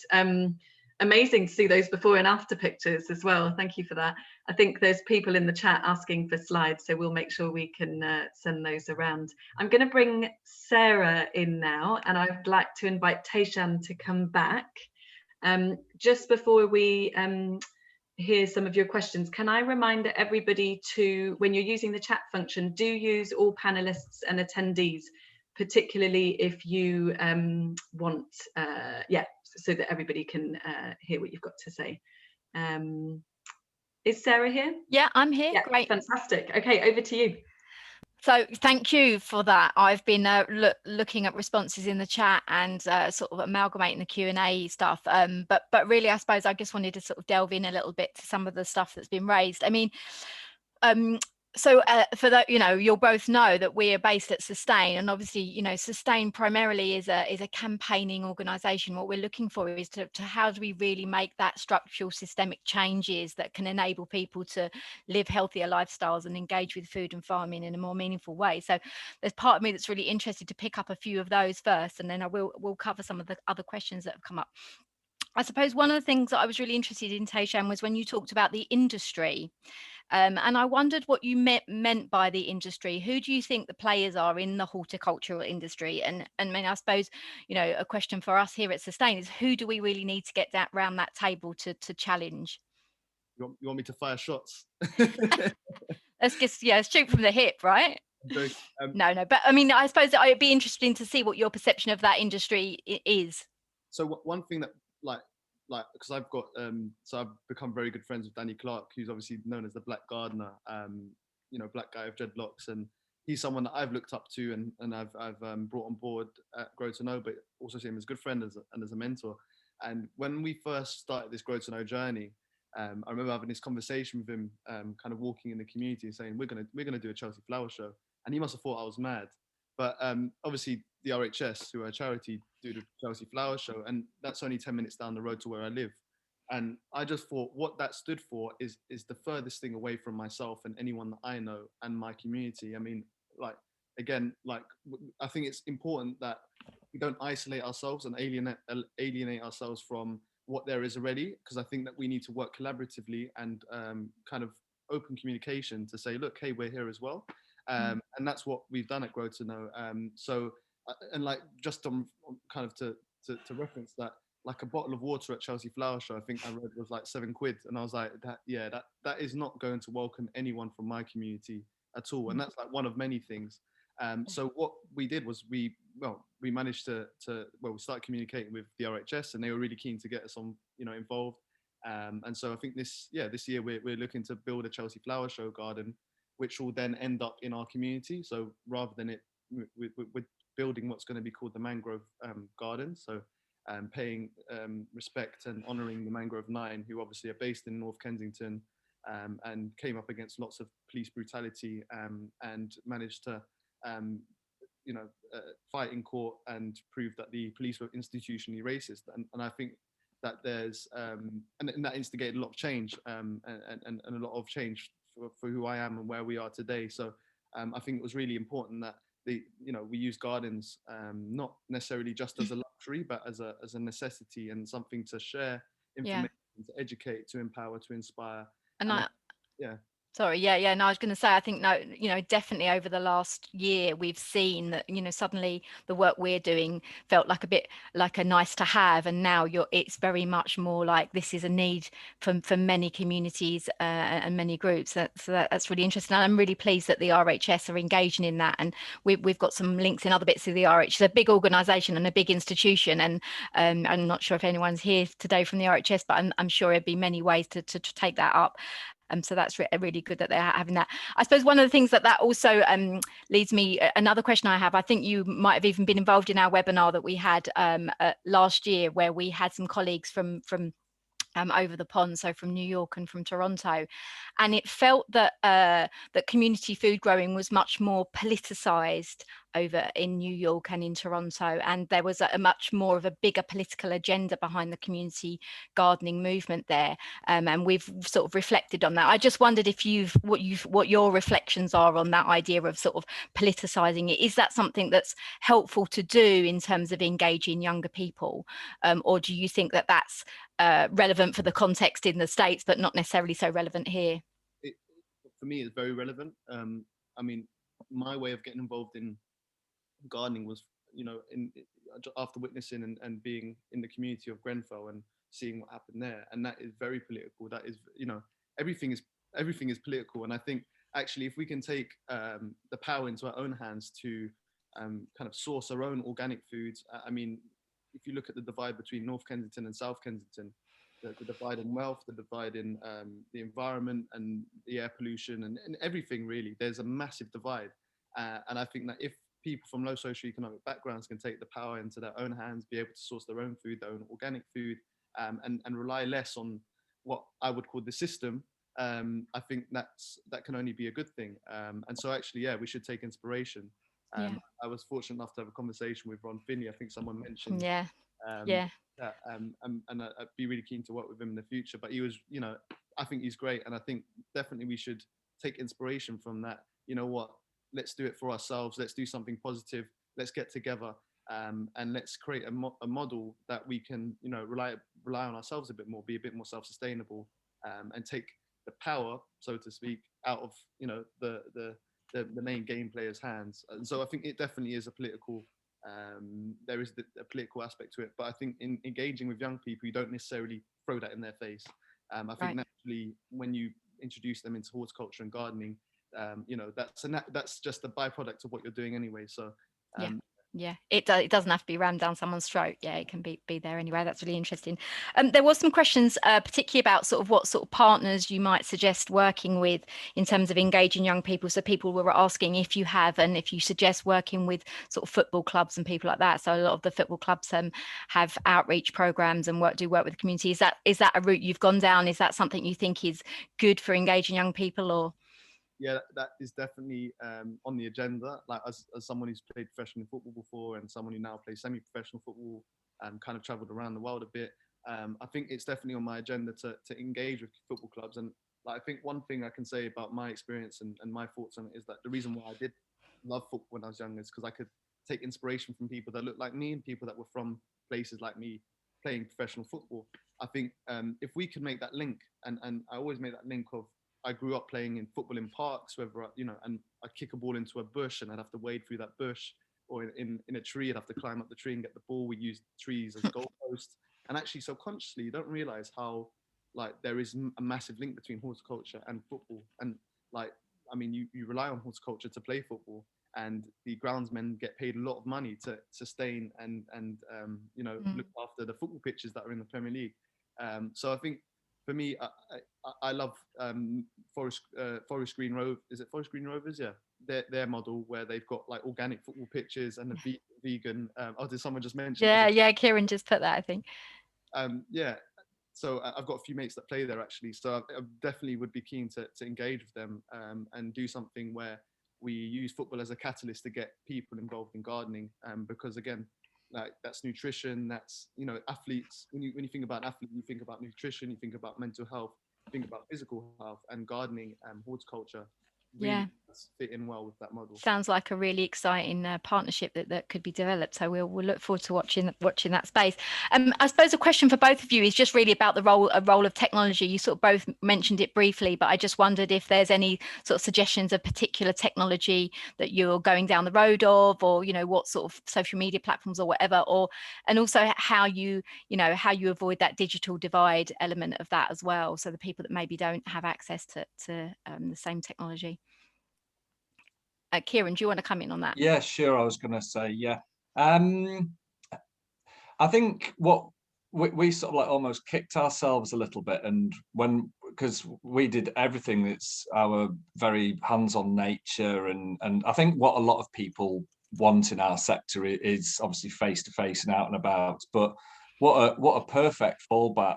Amazing to see those before and after pictures as well. Thank you for that. I think there's people in the chat asking for slides, so we'll make sure we can send those around. I'm going to bring Sarah in now, and I'd like to invite Tayshan to come back. Just before we hear some of your questions, can I remind everybody to, when you're using the chat function, do use all panelists and attendees, particularly if you want, yeah, so that everybody can hear what you've got to say. Is Sarah here? Yeah, I'm here. Yeah, great. Fantastic. Okay, over to you. So thank you for that. I've been looking at responses in the chat and sort of amalgamating the Q&A stuff. But really, I suppose I just wanted to sort of delve in a little bit to some of the stuff that's been raised. I mean, So for that, you'll both know that we are based at Sustain, and obviously, Sustain primarily is a campaigning organisation. What we're looking for is to how do we really make that structural systemic changes that can enable people to live healthier lifestyles and engage with food and farming in a more meaningful way. So there's part of me that's really interested to pick up a few of those first, and then we'll cover some of the other questions that have come up. I suppose one of the things that I was really interested in, Tayshan, was when you talked about the industry. And I wondered what you meant by the industry. Who do you think the players are in the horticultural industry? And I mean, I suppose, a question for us here at Sustain is, who do we really need to get that round that table to challenge? You want me to fire shots? Let's just, shoot from the hip, right? No, but I mean, I suppose it'd be interesting to see what your perception of that industry is. So one thing that like because I've got so I've become very good friends with Danny Clark, who's obviously known as the Black Gardener, black guy with dreadlocks, and he's someone that I've looked up to and I've brought on board at Grow to Know, but also see him as a good friend and as a mentor. And when we first started this Grow to Know journey, I remember having this conversation with him, kind of walking in the community and saying, we're gonna do a Chelsea flower show, and he must have thought I was mad. But obviously the RHS, who are a charity, do the Chelsea Flower Show, and that's only 10 minutes down the road to where I live. And I just thought what that stood for is the furthest thing away from myself and anyone that I know and my community. I mean, I think it's important that we don't isolate ourselves and alienate ourselves from what there is already, because I think that we need to work collaboratively and kind of open communication to say, look, hey, we're here as well. And that's what we've done at Grow to Know. And like just kind of to reference that, like a bottle of water at Chelsea Flower Show, I think I read was like £7, and I was like, that is not going to welcome anyone from my community at all. And that's like one of many things. So what we did was we managed to we started communicating with the RHS, and they were really keen to get us on involved. And so I think this year we're looking to build a Chelsea Flower Show garden, which will then end up in our community. So rather than it, we're building what's going to be called the Mangrove Garden. So paying respect and honouring the Mangrove Nine, who obviously are based in North Kensington, and came up against lots of police brutality, and managed to fight in court and prove that the police were institutionally racist. And I think that there's and that instigated a lot of change, and a lot of change for who I am and where we are today. So I think it was really important that we use gardens not necessarily just as a luxury, but as a necessity and something to share information, to educate, to empower, to inspire. Sorry, yeah. No, I was going to say, I think, definitely over the last year, we've seen that, suddenly the work we're doing felt like a bit like a nice to have. And now it's very much more like this is a need for many communities and many groups. So that's really interesting. And I'm really pleased that the RHS are engaging in that. And we've got some links in other bits of the RHS. It's a big organisation and a big institution. And I'm not sure if anyone's here today from the RHS, but I'm sure there'd be many ways to take that up. So that's really good that they're having that. I suppose one of the things that also leads me, another question I have, I think you might have even been involved in our webinar that we had last year, where we had some colleagues from over the pond, so from New York and from Toronto, and it felt that that community food growing was much more politicized over in New York and in Toronto, and there was a much more of a bigger political agenda behind the community gardening movement there, and we've sort of reflected on that. I just wondered if what your reflections are on that idea of sort of politicizing it. Is that something that's helpful to do in terms of engaging younger people, or do you think that that's relevant for the context in the States, but not necessarily so relevant here? For me, it's very relevant. I mean, my way of getting involved in gardening was, after witnessing and being in the community of Grenfell and seeing what happened there, and that is very political. That is, everything is political. And I think actually, if we can take the power into our own hands to kind of source our own organic foods, I mean, if you look at the divide between North Kensington and South Kensington, the divide in wealth, the divide in the environment and the air pollution and everything, really, there's a massive divide. And I think that if people from low socioeconomic backgrounds can take the power into their own hands, be able to source their own food, their own organic food, and rely less on what I would call the system, I think that can only be a good thing. And so actually, yeah, we should take inspiration. I was fortunate enough to have a conversation with Ron Finney. I think someone mentioned that, and I'd be really keen to work with him in the future. But he was, I think he's great, and I think definitely we should take inspiration from that. You know what? Let's do it for ourselves. Let's do something positive. Let's get together, and let's create a model that we can, rely on ourselves a bit more, be a bit more self-sustainable, and take the power, so to speak, out of the main game players' hands. And so I think it definitely is a political. There is a political aspect to it, but I think in engaging with young people, you don't necessarily throw that in their face. I think naturally, when you introduce them into horticulture and gardening, that's just a byproduct of what you're doing anyway. So it doesn't have to be rammed down someone's throat. It can be there anyway. That's really interesting. There was some questions particularly about sort of what sort of partners you might suggest working with in terms of engaging young people. So people were asking if you have, and if you suggest working with sort of football clubs and people like that. So a lot of the football clubs have outreach programs and work with the community. Is that a route you've gone down? Is that something you think is good for engaging young people, or? Yeah, that is definitely on the agenda. Like as someone who's played professional football before, and someone who now plays semi-professional football, and kind of traveled around the world a bit, I think it's definitely on my agenda to engage with football clubs. And I think one thing I can say about my experience and my thoughts on it is that the reason why I did love football when I was young is because I could take inspiration from people that looked like me and people that were from places like me playing professional football. I think if we can make that link, and I always make that link of, I grew up playing in football in parks, and I'd kick a ball into a bush and I'd have to wade through that bush, or in a tree, I'd have to climb up the tree and get the ball. We used trees as goalposts. And actually, subconsciously, you don't realize how, there is a massive link between horticulture and football. And you rely on horticulture to play football, and the groundsmen get paid a lot of money to sustain and look after the football pitches that are in the Premier League. So I think, for me, I love Forest Green Rovers. Is it Forest Green Rovers? Yeah, their model where they've got organic football pitches and the vegan. Did someone just mention? Yeah, Kieran just put that, I think. So I've got a few mates that play there actually. So I definitely would be keen to engage with them and do something where we use football as a catalyst to get people involved in gardening. Because again, that's nutrition, that's athletes. When you think about athletes, you think about nutrition, you think about mental health, you think about physical health, and gardening and horticulture really fit in well with that model. Sounds like a really exciting partnership that could be developed. So we'll look forward to watching that space. I suppose a question for both of you is just really about the role of technology. You sort of both mentioned it briefly, but I just wondered if there's any sort of suggestions of particular technology that you're going down the road of, or what sort of social media platforms or whatever, and also how you avoid that digital divide element of that as well. So the people that maybe don't have access to the same technology. Kieran, do you want to come in on that? Yeah, sure. I was going to say, I think what we sort of almost kicked ourselves a little bit, and because we did everything that's our very hands-on nature, and I think what a lot of people want in our sector is obviously face-to-face and out and about, but what a perfect fallback,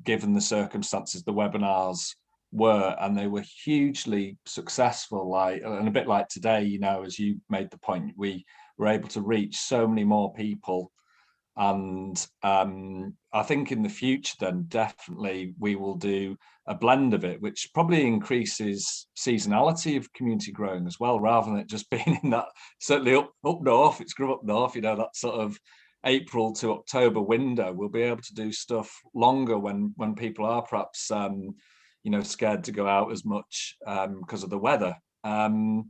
given the circumstances, the webinars were, and they were hugely successful, and a bit like today, as you made the point, we were able to reach so many more people. And I think in the future then definitely we will do a blend of it, which probably increases seasonality of community growing as well, rather than it just being in that, certainly up north, it's Grow Up North, that sort of April to October window. We'll be able to do stuff longer when people are perhaps scared to go out as much because of the weather. We've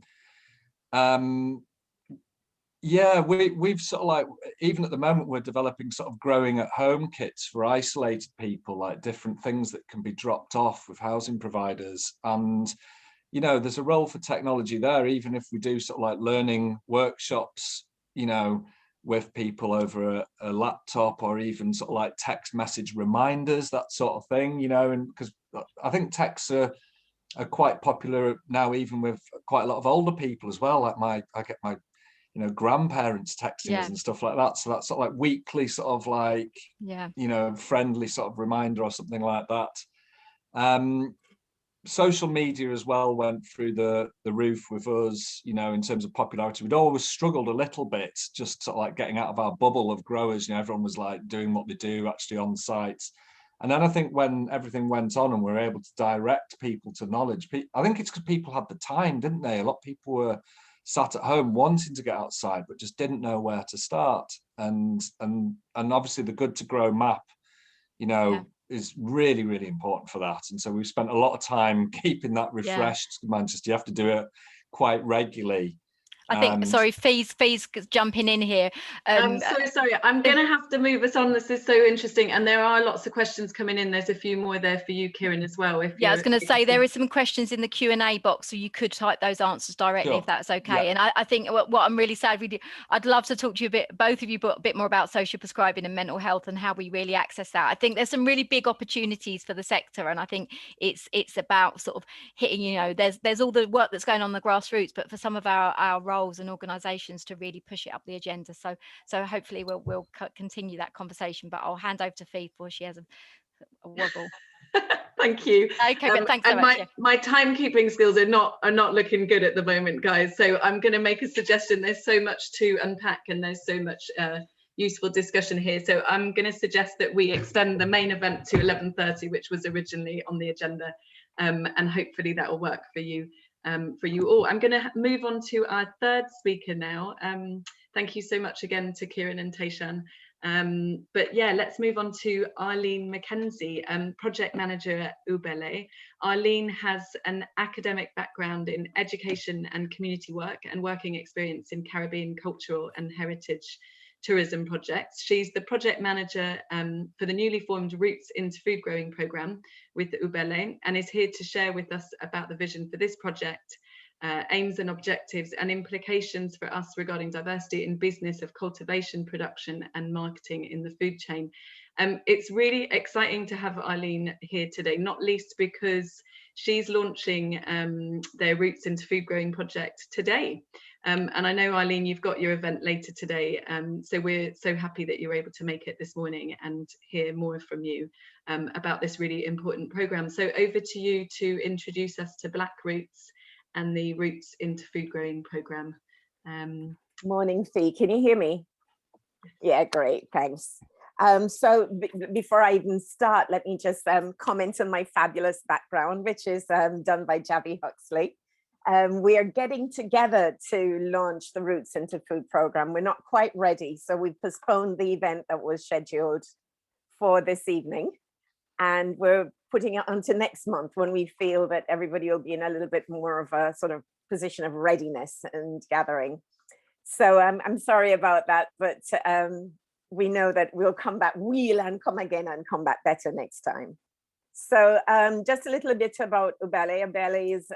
sort of even at the moment, we're developing sort of growing at home kits for isolated people, like different things that can be dropped off with housing providers. And, there's a role for technology there, even if we do sort of learning workshops, with people over a laptop, or even sort of text message reminders, that sort of thing, and because I think texts are quite popular now, even with quite a lot of older people as well. I get my grandparents texting us and stuff like that. So that's sort of weekly sort of friendly sort of reminder or something like that. social media as well went through the roof with us, you know, in terms of popularity. We'd always struggled a little bit, just sort of like getting out of our bubble of growers. You know, everyone was like doing what they do actually on sites. And then I think when everything went on and we were able to direct people to knowledge, I think it's because people had the time, didn't they? A lot of people were sat at home wanting to get outside, but just didn't know where to start. And obviously the Good to Grow map, you know, is really, really important for that. And so we've spent a lot of time keeping that refreshed. Manchester, you have to do it quite regularly. I think, sorry, Fee's jumping in here. I'm so sorry. I'm going to have to move us on. This is so interesting. And there are lots of questions coming in. There's a few more there for you, Kieron, as well. I was going to say, there is some questions in the Q&A box, so you could type those answers directly if that's okay. And I think what I'm really sad with you, I'd love to talk to you both of you, a bit more about social prescribing and mental health and how we really access that. I think there's some really big opportunities for the sector. And I think it's about sort of hitting, you know, there's all the work that's going on the grassroots, but for some of our roles and organizations to really push it up the agenda. So hopefully we'll continue that conversation, but I'll hand over to Fee before she has a wobble. Thank you. Okay, but thanks so much. My timekeeping skills are not looking good at the moment, guys. So I'm going to make a suggestion. There's so much to unpack and there's so much useful discussion here. So I'm going to suggest that we extend the main event to 11:30, which was originally on the agenda, and hopefully that will work for you. For you all. I'm going to move on to our third speaker now. Thank you so much again to Kieron and Tayshan. But yeah, let's move on to Arlene McKenzie, project manager at Ubele. Arlene has an academic background in education and community work and working experience in Caribbean cultural and heritage tourism projects. She's the project manager for the newly formed Rootz into Food Growing programme with Ubele, and is here to share with us about the vision for this project, aims and objectives and implications for us regarding diversity in business of cultivation, production and marketing in the food chain. It's really exciting to have Arlene here today, not least because she's launching their Rootz into Food Growing project today. And I know, Arlene, you've got your event later today, so we're so happy that you're able to make it this morning and hear more from you about this really important programme. So over to you to introduce us to Black Rootz and the Rootz into Food Growing programme. Morning, Fee. Can you hear me? Yeah, great, thanks. So before I even start, let me just comment on my fabulous background, which is done by Javi Huxley. We are getting together to launch the Rootz into Food program. We're not quite ready, so we've postponed the event that was scheduled for this evening, and we're putting it onto next month when we feel that everybody will be in a little bit more of a sort of position of readiness and gathering. So I'm sorry about that, but we know that we'll come back, and come again and come back better next time. So just a little bit about Ubele. Ubele is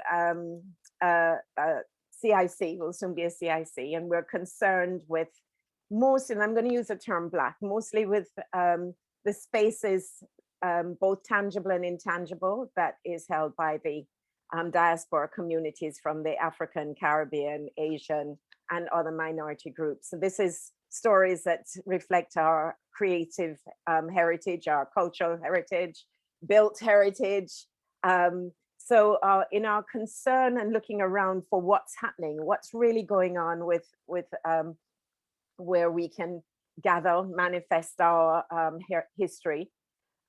CIC, will soon be a CIC, and we're concerned with mostly, and I'm going to use the term Black, mostly with the spaces, both tangible and intangible, that is held by the diaspora communities from the African, Caribbean, Asian, and other minority groups. So this is stories that reflect our creative heritage, our cultural heritage, built heritage. So in our concern and looking around for what's happening, what's really going on with where we can gather, manifest our history,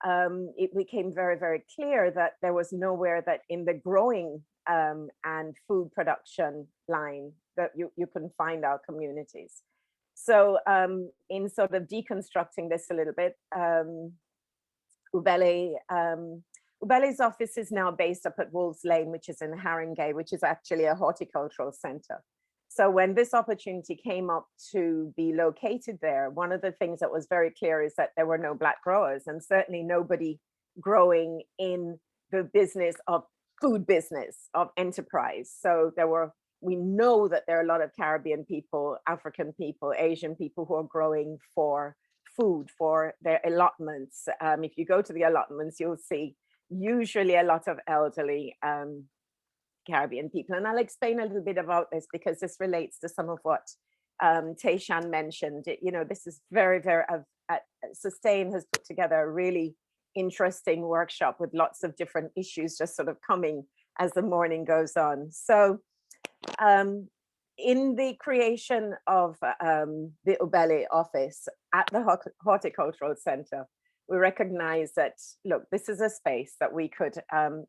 it became very, very clear that there was nowhere that in the growing and food production line that you couldn't find our communities. So in sort of deconstructing this a little bit, Ubele's office is now based up at Wolves Lane, which is in Haringey, which is actually a horticultural center. So when this opportunity came up to be located there, one of the things that was very clear is that there were no Black growers, and certainly nobody growing in the business of food business, of enterprise. So we know that there are a lot of Caribbean people, African people, Asian people who are growing for food, for their allotments. If you go to the allotments, you'll see usually a lot of elderly Caribbean people. And I'll explain a little bit about this because this relates to some of what Tayshan mentioned. You know, this is very, very, Sustain has put together a really interesting workshop with lots of different issues just sort of coming as the morning goes on. So in the creation of the Ubele office at the Horticultural Center, we recognize that, look, this is a space that we could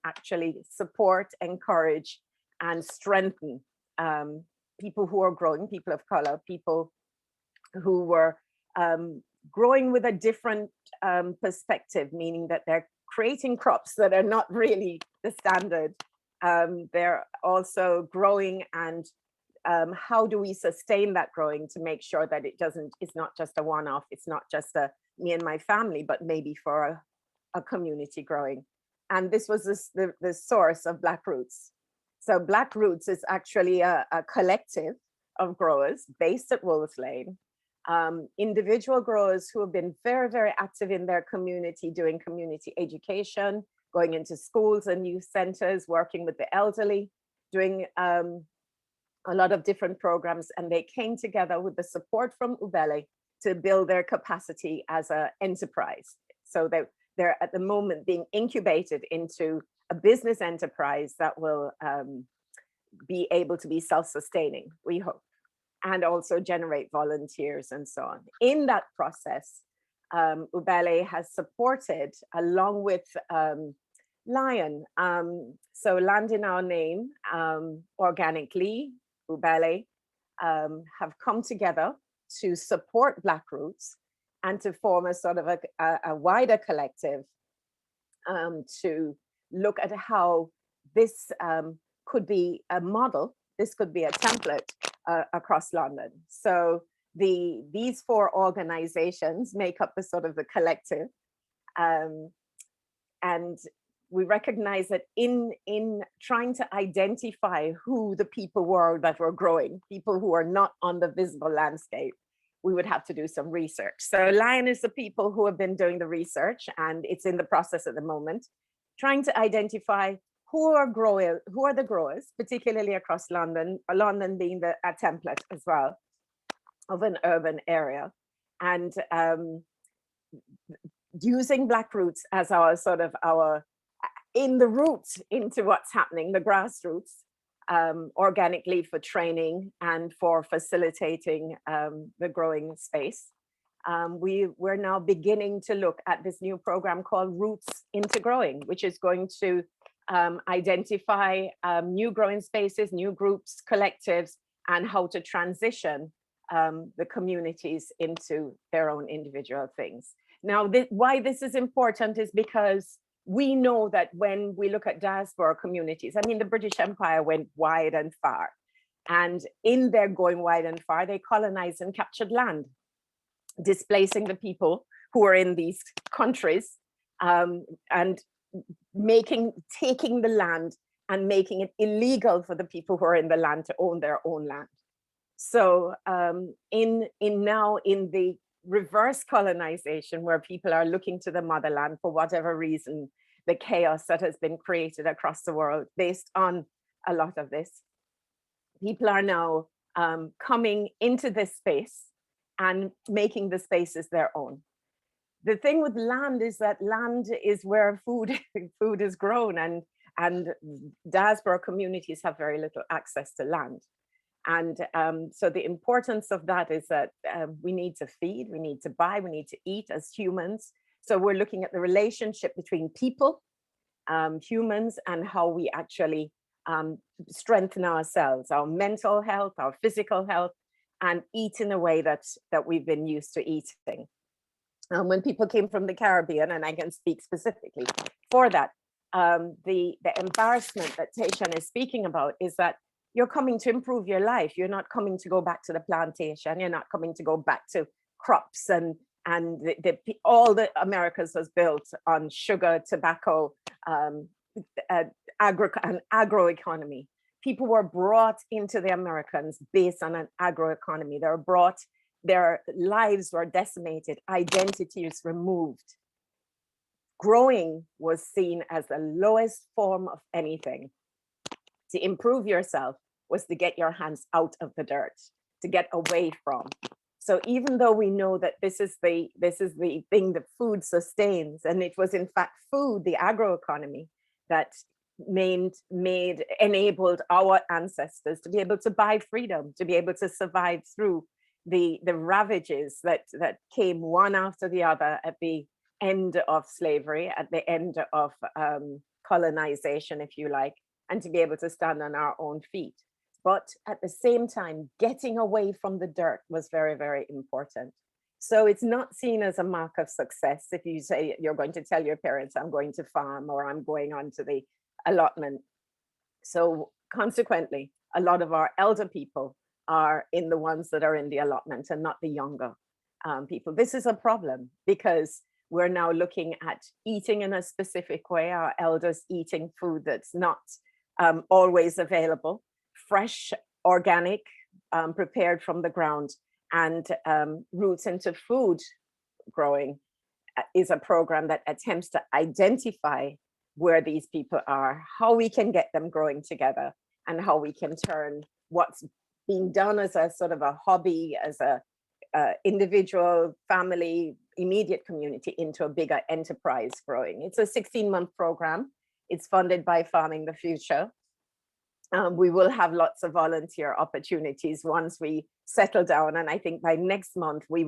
actually support, encourage, and strengthen people who are growing, people of color, people who were growing with a different perspective, meaning that they're creating crops that are not really the standard. They're also growing, and how do we sustain that growing to make sure that it's not just a one-off, it's not just a me and my family, but maybe for a community growing. And this was the source of Black Rootz. So Black Rootz is actually a collective of growers based at Wolves Lane, individual growers who have been very, very active in their community, doing community education, going into schools and youth centers, working with the elderly, doing a lot of different programs. And they came together with the support from Ubele to build their capacity as an enterprise. So they're at the moment being incubated into a business enterprise that will be able to be self-sustaining, we hope, and also generate volunteers and so on. In that process, Ubele has supported, along with Lion, so Land in Our Name, organically, Ubele have come together to support Black Rootz and to form a sort of a wider collective to look at how this could be a model, this could be a template across London. So these four organizations make up the sort of the collective. And we recognize that in trying to identify who the people were that were growing, people who are not on the visible landscape, we would have to do some research. So Lion is the people who have been doing the research, and it's in the process at the moment, trying to identify who are the growers, particularly across London, London being a template as well of an urban area. And using Black Rootz as our sort of in the roots into what's happening, the grassroots, organically for training and for facilitating the growing space. We're now beginning to look at this new program called Roots into Growing, which is going to identify new growing spaces, new groups, collectives, and how to transition the communities into their own individual things. Now, why this is important is because we know that when we look at diaspora communities, I mean, the British Empire went wide and far. And in their going wide and far, they colonized and captured land, displacing the people who are in these countries and taking the land and making it illegal for the people who are in the land to own their own land. So in the reverse colonization, where people are looking to the motherland for whatever reason, the chaos that has been created across the world based on a lot of this, people are now coming into this space and making the spaces their own. The thing with land is that land is where food is grown, and diaspora communities have very little access to land. And so the importance of that is that we need to feed, we need to buy, we need to eat as humans. So we're looking at the relationship between people, humans, and how we actually strengthen ourselves, our mental health, our physical health, and eat in a way that we've been used to eating. When people came from the Caribbean, and I can speak specifically for that, the embarrassment that Tayshan is speaking about is that you're coming to improve your life. You're not coming to go back to the plantation. You're not coming to go back to crops and all the Americas was built on sugar, tobacco, agroeconomy. People were brought into the Americans based on an agroeconomy. They were brought, their lives were decimated, identities removed. Growing was seen as the lowest form of anything. To improve yourself was to get your hands out of the dirt, to get away from, So even though we know that this is the thing that food sustains, and it was in fact food, the agroeconomy, that enabled our ancestors to be able to buy freedom, to be able to survive through the ravages that came one after the other at the end of slavery, at the end of colonization, if you like, and to be able to stand on our own feet. But at the same time, getting away from the dirt was very, very important. So it's not seen as a mark of success if you say you're going to tell your parents, I'm going to farm, or I'm going on to the allotment. So consequently, a lot of our elder people are in the ones that are in the allotment and not the younger people. This is a problem because we're now looking at eating in a specific way, our elders eating food that's not always available, fresh, organic, prepared from the ground, and Roots into Food Growing is a program that attempts to identify where these people are, how we can get them growing together, and how we can turn what's being done as a sort of a hobby, as a individual, family, immediate community into a bigger enterprise growing. It's a 16-month program. It's funded by Farming the Future. We will have lots of volunteer opportunities once we settle down. And I think by next month, we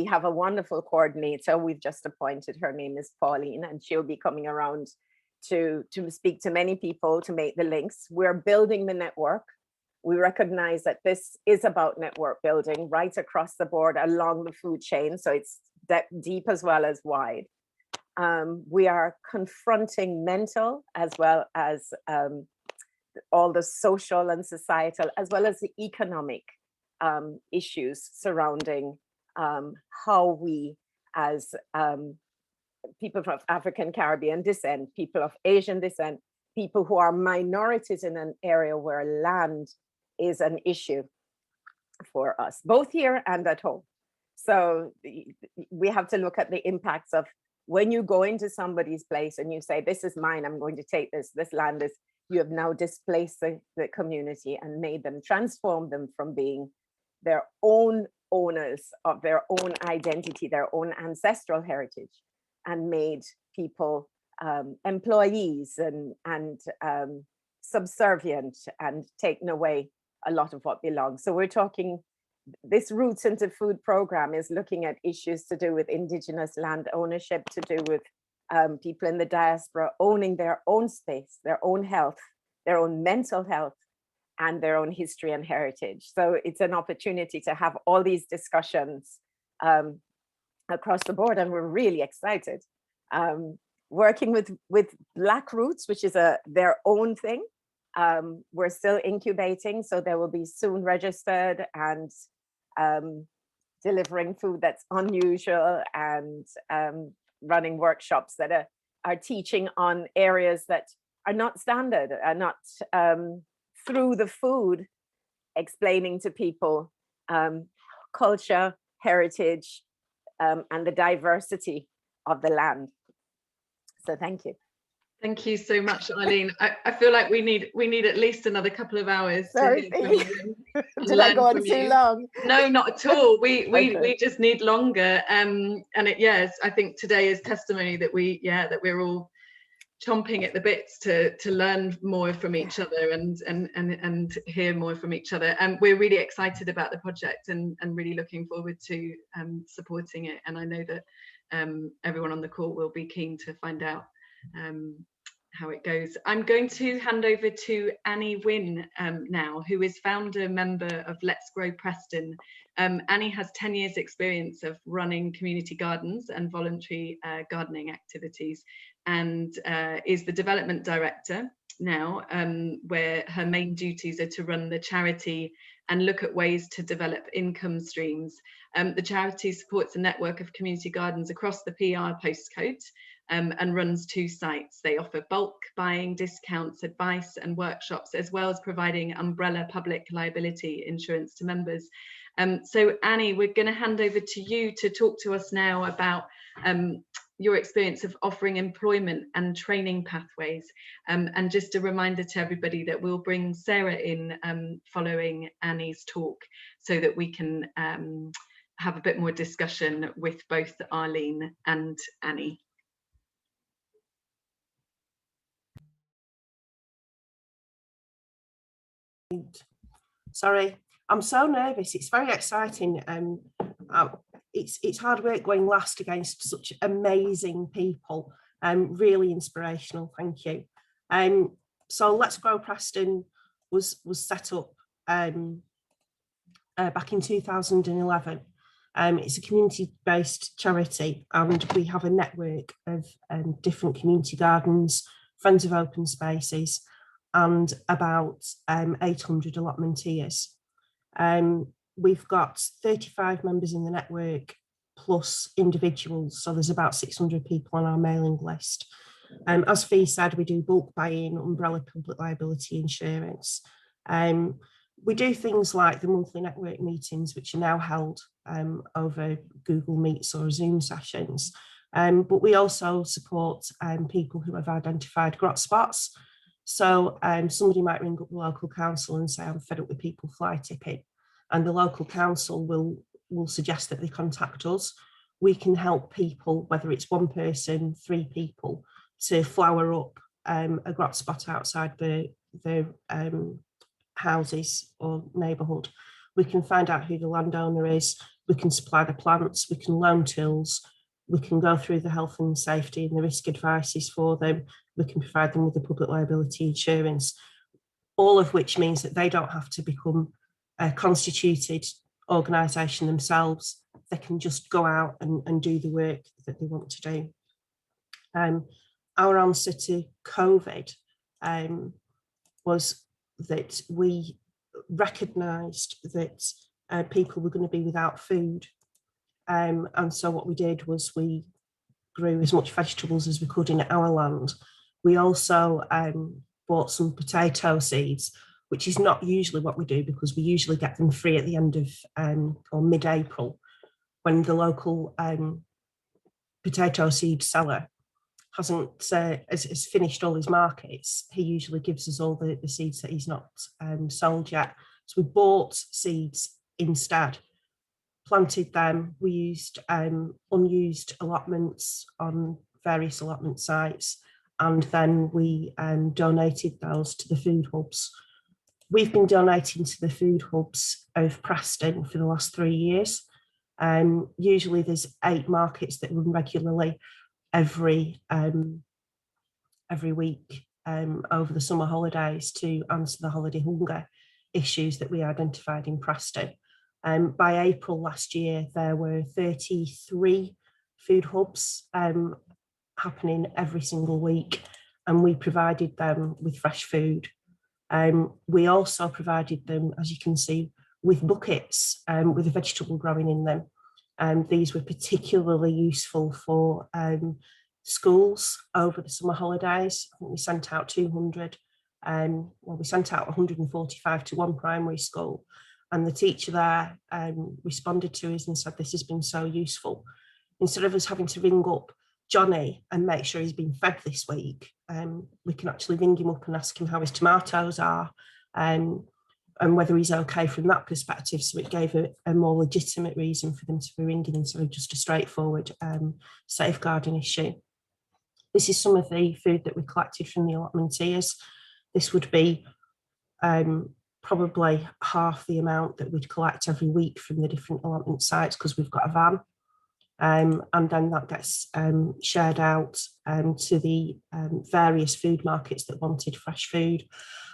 have a wonderful coordinator. We've just appointed, her name is Pauline, and she'll be coming around to speak to many people, to make the links. We're building the network. We recognize that this is about network building right across the board along the food chain. So it's deep as well as wide. We are confronting mental as well as all the social and societal, as well as the economic issues surrounding how we, as people from African Caribbean descent, people of Asian descent, people who are minorities in an area where land is an issue for us, both here and at home. So we have to look at the impacts of when you go into somebody's place and you say, this is mine, I'm going to take this land is, you have now displaced the community and made them, transform them from being their own owners of their own identity, their own ancestral heritage, and made people employees and subservient, and taken away a lot of what belongs. So we're talking, this Roots into Food program is looking at issues to do with Indigenous land ownership, to do with people in the diaspora owning their own space, their own health, their own mental health, and their own history and heritage. So it's an opportunity to have all these discussions across the board, and we're really excited. Working with Black Roots, which is their own thing. We're still incubating, so they will be soon registered and delivering food that's unusual, and running workshops that are teaching on areas that are not standard, are not through the food, explaining to people culture, heritage, and the diversity of the land. So thank you. Thank you so much, Arlene. I feel like we need at least another couple of hours. Sorry, did I go on too long? No, not at all. We just need longer. And yes, I think today is testimony that we're all chomping at the bits to learn more from each other and hear more from each other. And we're really excited about the project and really looking forward to supporting it. And I know that everyone on the call will be keen to find out how it goes. I'm going to hand over to Annie Wynn now, who is founder member of Let's Grow Preston. Annie has 10 years experience of running community gardens and voluntary gardening activities, and is the development director now, where her main duties are to run the charity and look at ways to develop income streams. The charity supports a network of community gardens across the PR postcode, and runs 2 sites. They offer bulk buying, discounts, advice and workshops, as well as providing umbrella public liability insurance to members. So Annie, we're going to hand over to you to talk to us now about your experience of offering employment and training pathways. And just a reminder to everybody that we'll bring Sarah in following Annie's talk, so that we can have a bit more discussion with both Arlene and Annie. Sorry, I'm so nervous. It's very exciting. It's hard work going last against such amazing people. Really inspirational. Thank you. So Let's Grow Preston was set up back in 2011. It's a community-based charity, and we have a network of different community gardens, Friends of Open Spaces, and about 800 allotmenteers. We've got 35 members in the network plus individuals, so there's about 600 people on our mailing list. As Fee said, we do bulk buying, umbrella public liability insurance. We do things like the monthly network meetings, which are now held over Google Meets or Zoom sessions. But we also support people who have identified grot spots. So somebody might ring up the local council and say, I'm fed up with people fly tipping. And the local council will suggest that they contact us. We can help people, whether it's one person, 3 people, to flower up a grot spot outside the houses or neighbourhood. We can find out who the landowner is. We can supply the plants. We can loan tills. We can go through the health and safety and the risk advices for them. We can provide them with the public liability insurance, all of which means that they don't have to become a constituted organisation themselves. They can just go out and do the work that they want to do. Our answer to COVID was that we recognised that people were going to be without food. And so what we did was we grew as much vegetables as we could in our land. We also bought some potato seeds, which is not usually what we do, because we usually get them free at the end of or mid-April, when the local potato seed seller has finished all his markets. He usually gives us all the seeds that he's not sold yet. So we bought seeds instead, planted them. We used unused allotments on various allotment sites, and then we donated those to the food hubs. We've been donating to the food hubs of Preston for the last 3 years. Usually there's 8 markets that run regularly every week over the summer holidays to answer the holiday hunger issues that we identified in Preston. By April last year, there were 33 food hubs happening every single week, and we provided them with fresh food. We also provided them, as you can see, with buckets with a vegetable growing in them. These were particularly useful for schools over the summer holidays. I think we sent out 200, we sent out 145 to one primary school, and the teacher there responded to us and said, this has been so useful. Instead of us having to ring up Johnny and make sure he's been fed this week, we can actually ring him up and ask him how his tomatoes are, and whether he's okay from that perspective. So it gave a more legitimate reason for them to be ringing instead of just a straightforward safeguarding issue. This is some of the food that we collected from the allotmenteers. This would be probably half the amount that we'd collect every week from the different allotment sites, because we've got a van. And then that gets shared out to the various food markets that wanted fresh food.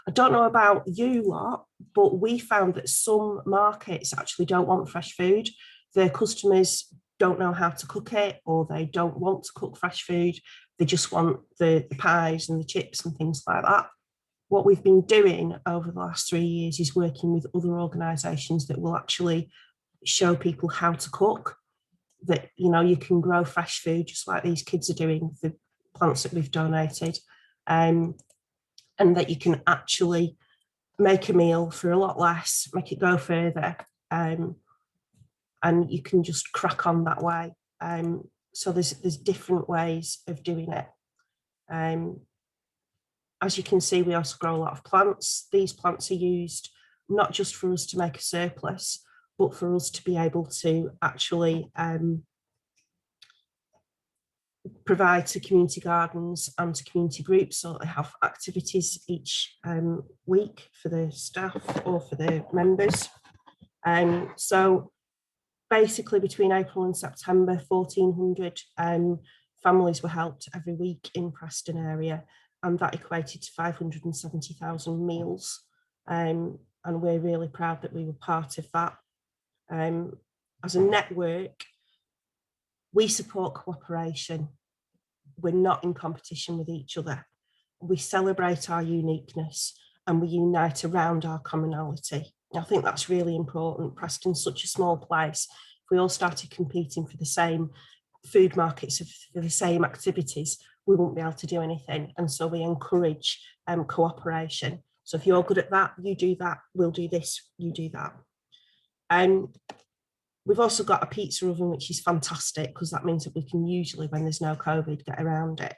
I don't know about you lot, but we found that some markets actually don't want fresh food. Their customers don't know how to cook it, or they don't want to cook fresh food. They just want the pies and the chips and things like that. What we've been doing over the last 3 years is working with other organisations that will actually show people how to cook, that, you know, you can grow fresh food just like these kids are doing, the plants that we've donated, and that you can actually make a meal for a lot less, make it go further, and you can just crack on that way. So there's different ways of doing it. As you can see, we also grow a lot of plants. These plants are used not just for us to make a surplus, but for us to be able to actually provide to community gardens and to community groups. So they have activities each week for the staff or for the members. So basically between April and September, 1,400 families were helped every week in Preston area, and that equated to 570,000 meals. And we're really proud that we were part of that. As a network, we support cooperation. We're not in competition with each other. We celebrate our uniqueness and we unite around our commonality. I think that's really important. Preston's such a small place. If we all started competing for the same food markets, for the same activities, we won't be able to do anything. And so we encourage cooperation. So if you're good at that, you do that, we'll do this, you do that. We've also got a pizza oven, which is fantastic because that means that we can usually, when there's no COVID, get around it.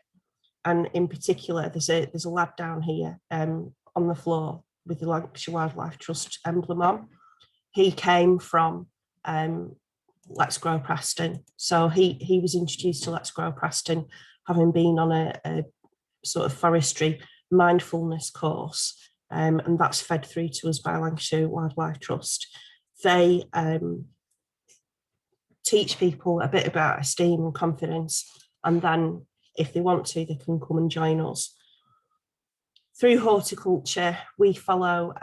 And in particular, there's a lad down here on the floor with the Lancashire Wildlife Trust emblem on. He came from Let's Grow Preston. So he was introduced to Let's Grow Preston, having been on a sort of forestry mindfulness course, and that's fed through to us by Lancashire Wildlife Trust. They teach people a bit about esteem and confidence, and then if they want to, they can come and join us. Through horticulture, we follow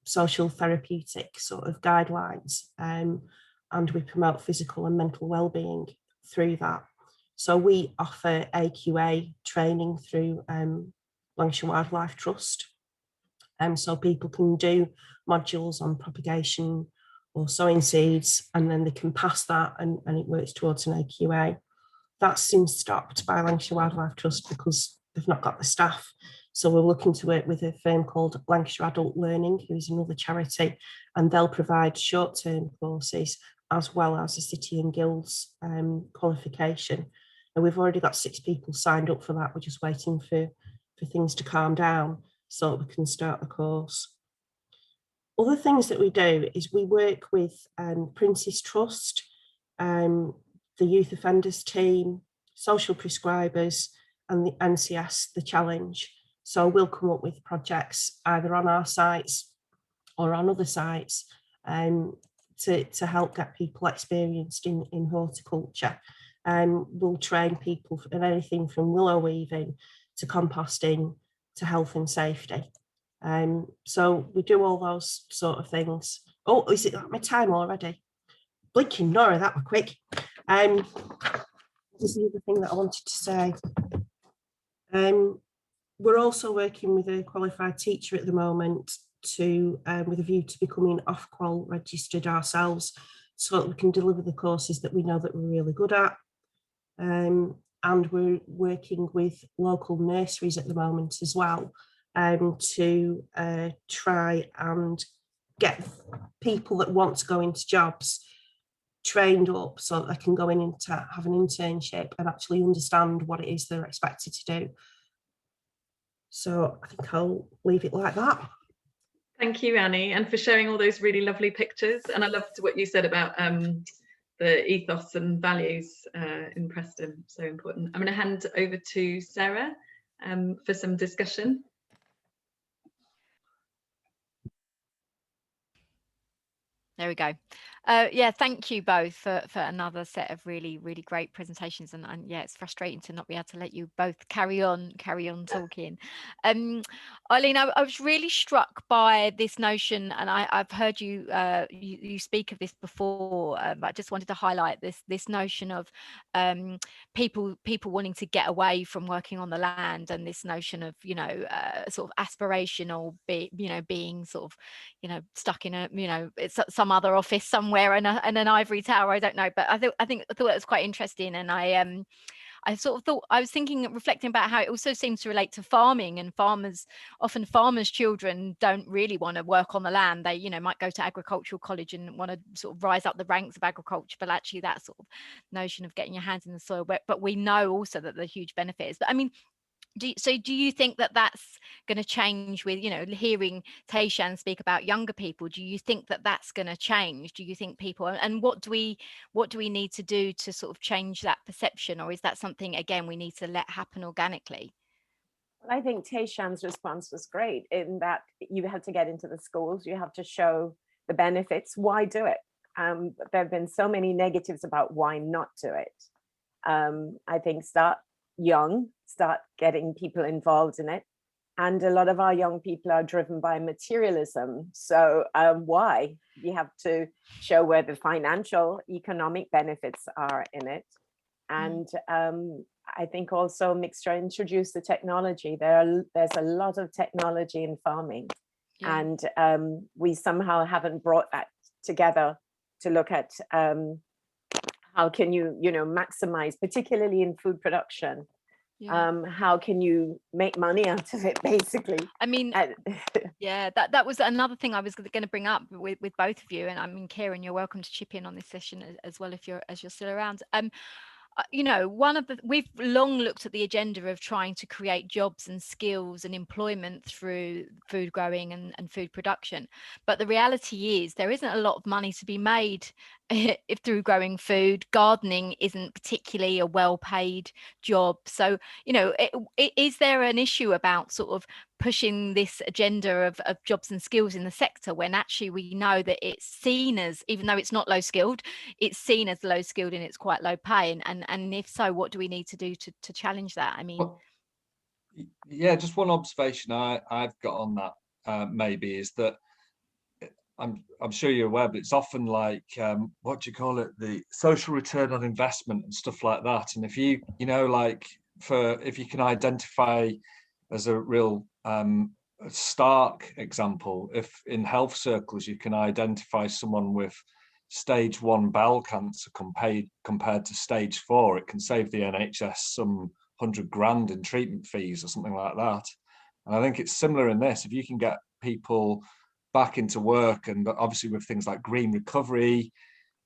social therapeutic sort of guidelines, and we promote physical and mental well-being through that. So we offer AQA training through Lancashire Wildlife Trust. So people can do modules on propagation or sowing seeds, and then they can pass that and it works towards an AQA. That's since stopped by Lancashire Wildlife Trust because they've not got the staff. So we're looking to work with a firm called Lancashire Adult Learning, who is another charity, and they'll provide short-term courses as well as a City and Guilds qualification. And we've already got 6 people signed up for that. We're just waiting for things to calm down so that we can start the course. Other things that we do is we work with Prince's Trust, the Youth Offenders Team, social prescribers, and the NCS, the Challenge. So we'll come up with projects either on our sites or on other sites to help get people experienced in horticulture. We'll train people in anything from willow weaving to composting to health and safety. So we do all those sort of things. Oh, is it my time already? Blinking Nora, that were quick. This is the other thing that I wanted to say. We're also working with a qualified teacher at the moment to with a view to becoming Ofqual registered ourselves, so that we can deliver the courses that we know that we're really good at. And we're working with local nurseries at the moment as well, to try and get people that want to go into jobs trained up so that they can go in and have an internship and actually understand what it is they're expected to do. So I think I'll leave it like that. Thank you, Annie, and for sharing all those really lovely pictures. And I loved what you said about the ethos and values in Preston, so important. I'm going to hand over to Sarah for some discussion. There we go. Yeah, thank you both for another set of really great presentations, and yeah, it's frustrating to not be able to let you both carry on talking. Arlene, I was really struck by this notion, and I've heard you you speak of this before, but I just wanted to highlight this notion of people wanting to get away from working on the land, and this notion of sort of aspirational being sort of stuck in a it's some other office somewhere in an ivory tower, I don't know, but I thought it was quite interesting, and I I sort of thought, I was reflecting about how it also seems to relate to farming, and often farmers' children don't really want to work on the land. They, might go to agricultural college and want to sort of rise up the ranks of agriculture, but actually that sort of notion of getting your hands in the soil, but we know also that the huge benefits. But I mean, do you think that that's going to change with, hearing Tayshan speak about younger people? Do you think that that's going to change? Do you think people, and what do we need to do to sort of change that perception? Or is that something, again, we need to let happen organically? Well, I think Tayshan's response was great in that you have to get into the schools, you have to show the benefits. Why do it? There have been so many negatives about why not do it. I think start young, start getting people involved in it. And a lot of our young people are driven by materialism. So why? You have to show where the financial, economic benefits are in it. And I think also mixture, introduce the technology. There's a lot of technology in farming. Yeah. And we somehow haven't brought that together to look at how can you, maximize, particularly in food production. Yeah. How can you make money out of it, basically? I mean, yeah, that was another thing I was going to bring up with both of you. And I mean, Kieron, you're welcome to chip in on this session as well, as you're still around. We've long looked at the agenda of trying to create jobs and skills and employment through food growing and food production. But the reality is there isn't a lot of money to be made through growing food. Gardening isn't particularly a well-paid job. So, is there an issue about sort of pushing this agenda of jobs and skills in the sector when actually we know that it's seen as, even though it's not low skilled, it's seen as low skilled and it's quite low pay? And if so, what do we need to do to challenge that? I mean, yeah, just one observation I've got on that maybe is that I'm sure you're aware, but it's often like what do you call it, the social return on investment and stuff like that. And if you if you can identify as a real stark example, if in health circles you can identify someone with stage 1 bowel cancer compared to stage 4, it can save the NHS some 100 grand in treatment fees or something like that. And I think it's similar in this. If you can get people back into work, and obviously with things like green recovery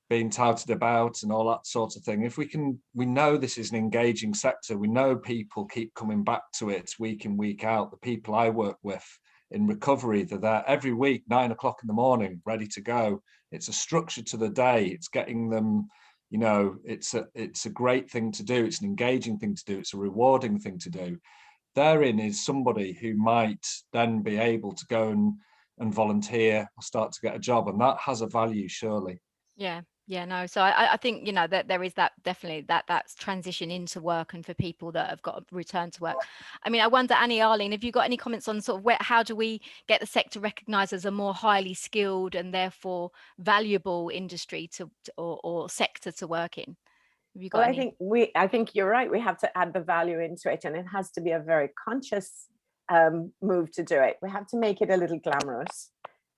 being touted about and all that sort of thing, if we know this is an engaging sector, we know people keep coming back to it week in, week out. The people I work with in recovery, they're there every week, 9 o'clock in the morning, ready to go. It's a structure to the day. It's getting them, it's a great thing to do. It's an engaging thing to do. It's a rewarding thing to do. Therein is somebody who might then be able to go and volunteer or start to get a job, and that has a value, surely. No, so I think that there is that definitely that's transition into work, and for people that have got to return to work. I mean, I wonder, Annie, Arlene, have you got any comments on sort of how do we get the sector recognised as a more highly skilled and therefore valuable industry or sector to work in? Have you got any? I think you're right. We have to add the value into it, and it has to be a very conscious move to do it. We have to make it a little glamorous.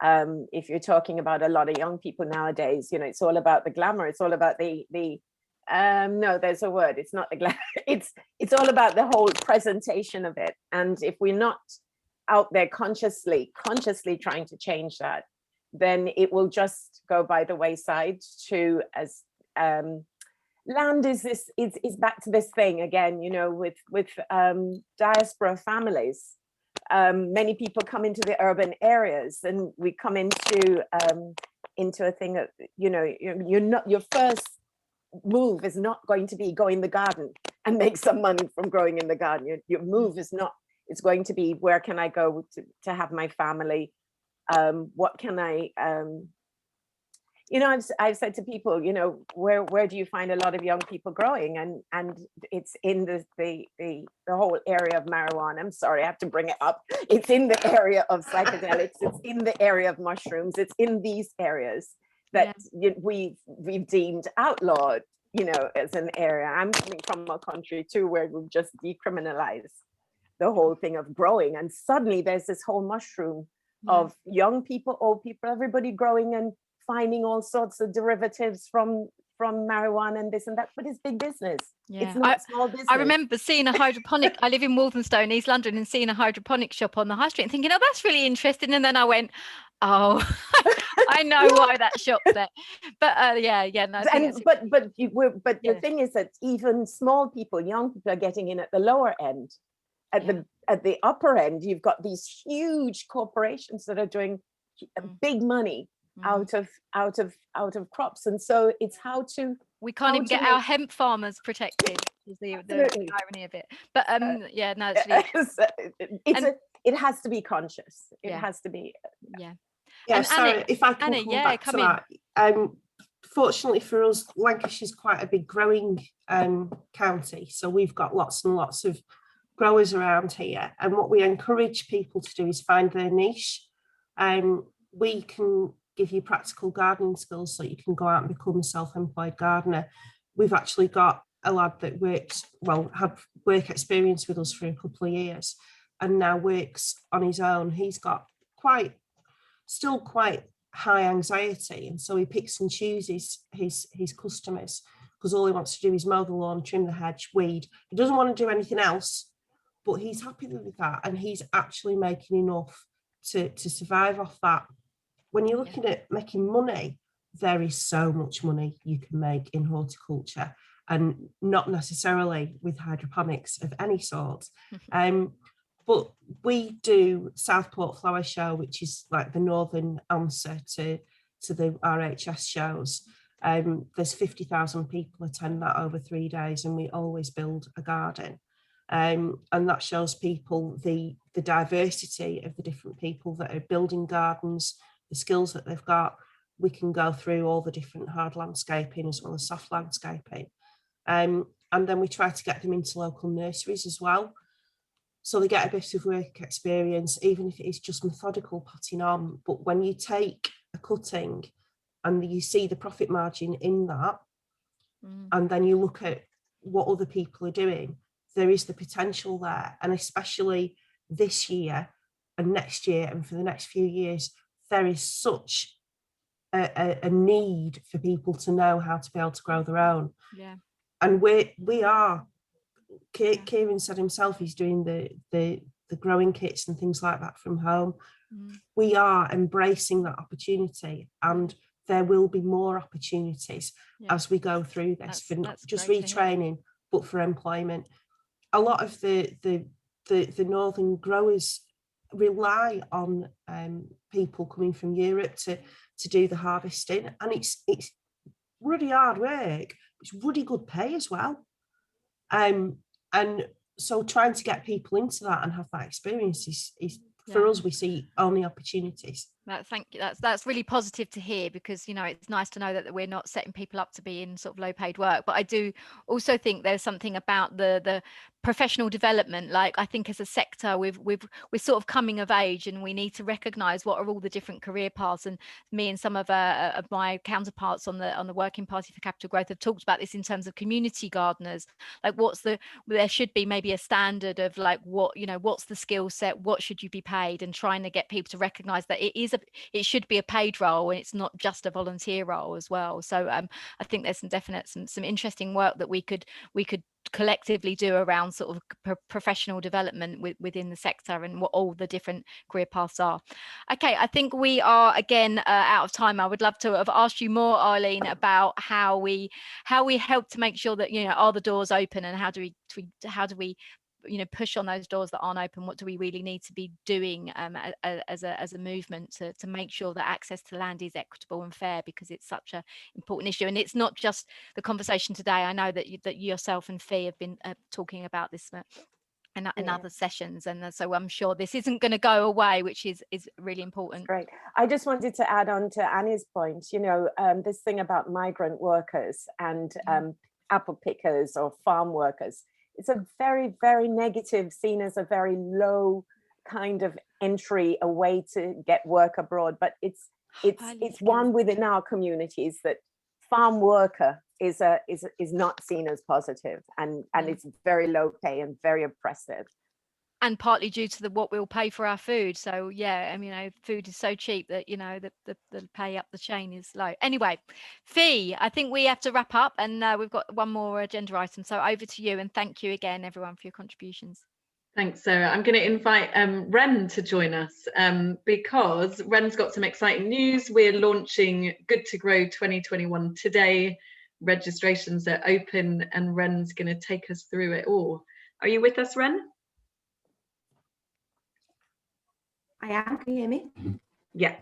If you're talking about a lot of young people nowadays, it's all about the glamour. It's all about no, there's a word. It's not the glamour. It's all about the whole presentation of it. And if we're not out there consciously trying to change that, then it will just go by the wayside. As land is back to this thing again, with diaspora families. Many people come into the urban areas, and we come into a thing that your first move is not going to be go in the garden and make some money from growing in the garden. Your move is not. It's going to be, where can I go to have my family? What can I? I've said to people, where do you find a lot of young people growing? And it's in the whole area of marijuana. I'm sorry, I have to bring it up. It's in the area of psychedelics. It's in the area of mushrooms. It's in these areas that we've deemed outlawed, as an area. I'm coming from a country too where we've just decriminalized the whole thing of growing. And suddenly there's this whole mushroom of young people, old people, everybody growing and finding all sorts of derivatives from from marijuana and this and that, but it's big business. Yeah. It's not small business. I remember seeing a hydroponic, I live in Walthamstow, East London, and seeing a hydroponic shop on the high street and thinking, oh, that's really interesting. And then I went, oh, I know why that shop's there. But no. The thing is that even small people, young people are getting in at the lower end. At the upper end, you've got these huge corporations that are doing big money out of crops, and so it's how to. We can't even get our hemp farmers protected. Is the irony of it. But it has to be conscious. It has to be. Yeah, so Annie, if I can come back to that. Fortunately for us, Lancashire's quite a big growing county, so we've got lots and lots of growers around here, and what we encourage people to do is find their niche. We can give you practical gardening skills so you can go out and become a self-employed gardener. We've actually got a lad that had work experience with us for a couple of years and now works on his own. He's got still quite high anxiety, and so he picks and chooses his customers, because all he wants to do is mow the lawn, trim the hedge, weed. He doesn't want to do anything else, but he's happy with that, and he's actually making enough to survive off that. When you're looking at making money, there is so much money you can make in horticulture, and not necessarily with hydroponics of any sort. But we do Southport Flower Show, which is like the northern answer to the RHS shows. There's 50,000 people attend that over 3 days, and we always build a garden. And that shows people the diversity of the different people that are building gardens, the skills that they've got. We can go through all the different hard landscaping as well as soft landscaping. And then we try to get them into local nurseries as well, so they get a bit of work experience, even if it is just methodical potting on. But when you take a cutting and you see the profit margin in that, and then you look at what other people are doing, there is the potential there. And especially this year and next year and for the next few years, there is such a need for people to know how to be able to grow their own. Yeah. And we are. Kieron said himself he's doing the growing kits and things like that from home. We are embracing that opportunity, and there will be more opportunities as we go through this, for not just retraining but for employment. A lot of the northern growers rely on people coming from Europe to do the harvesting, and it's really hard work. It's really good pay as well. And so trying to get people into that and have that experience is for us, we see only opportunities. Thank you. That's really positive to hear, because it's nice to know that we're not setting people up to be in sort of low paid work. But I do also think there's something about the professional development. Like, I think as a sector, we're sort of coming of age, and we need to recognise what are all the different career paths. And me and some of my counterparts on the Working Party for Capital Growth have talked about this in terms of community gardeners. Like, there should be maybe a standard of like what's the skill set, what should you be paid, and trying to get people to recognise that it should be a paid role, and it's not just a volunteer role as well. So I think there's some interesting work that we could collectively do around sort of professional development within the sector, and what all the different career paths are. Okay, I think we are again out of time. I would love to have asked you more, Arlene, about how we help to make sure that are the doors open, and how do we push on those doors that aren't open. What do we really need to be doing as a movement to make sure that access to land is equitable and fair, because it's such an important issue. And it's not just the conversation today. I know that yourself and Fee have been talking about this in other sessions, and so I'm sure this isn't going to go away, which is really important. Great. I just wanted to add on to Annie's point, this thing about migrant workers and apple pickers or farm workers. It's a very, very negative, seen as a very low kind of entry, a way to get work abroad. But it's one within our communities that farm worker is not seen as positive, and it's very low pay and very oppressive. And partly due to what we'll pay for our food. So yeah, I mean, food is so cheap that, the pay up the chain is low. Anyway, Fee, I think we have to wrap up, and we've got one more agenda item. So over to you, and thank you again, everyone, for your contributions. Thanks, Sarah. I'm going to invite Ren to join us because Ren's got some exciting news. We're launching Good to Grow 2021 today. Registrations are open, and Ren's going to take us through it all. Are you with us, Ren? I am. Can you hear me? Yeah.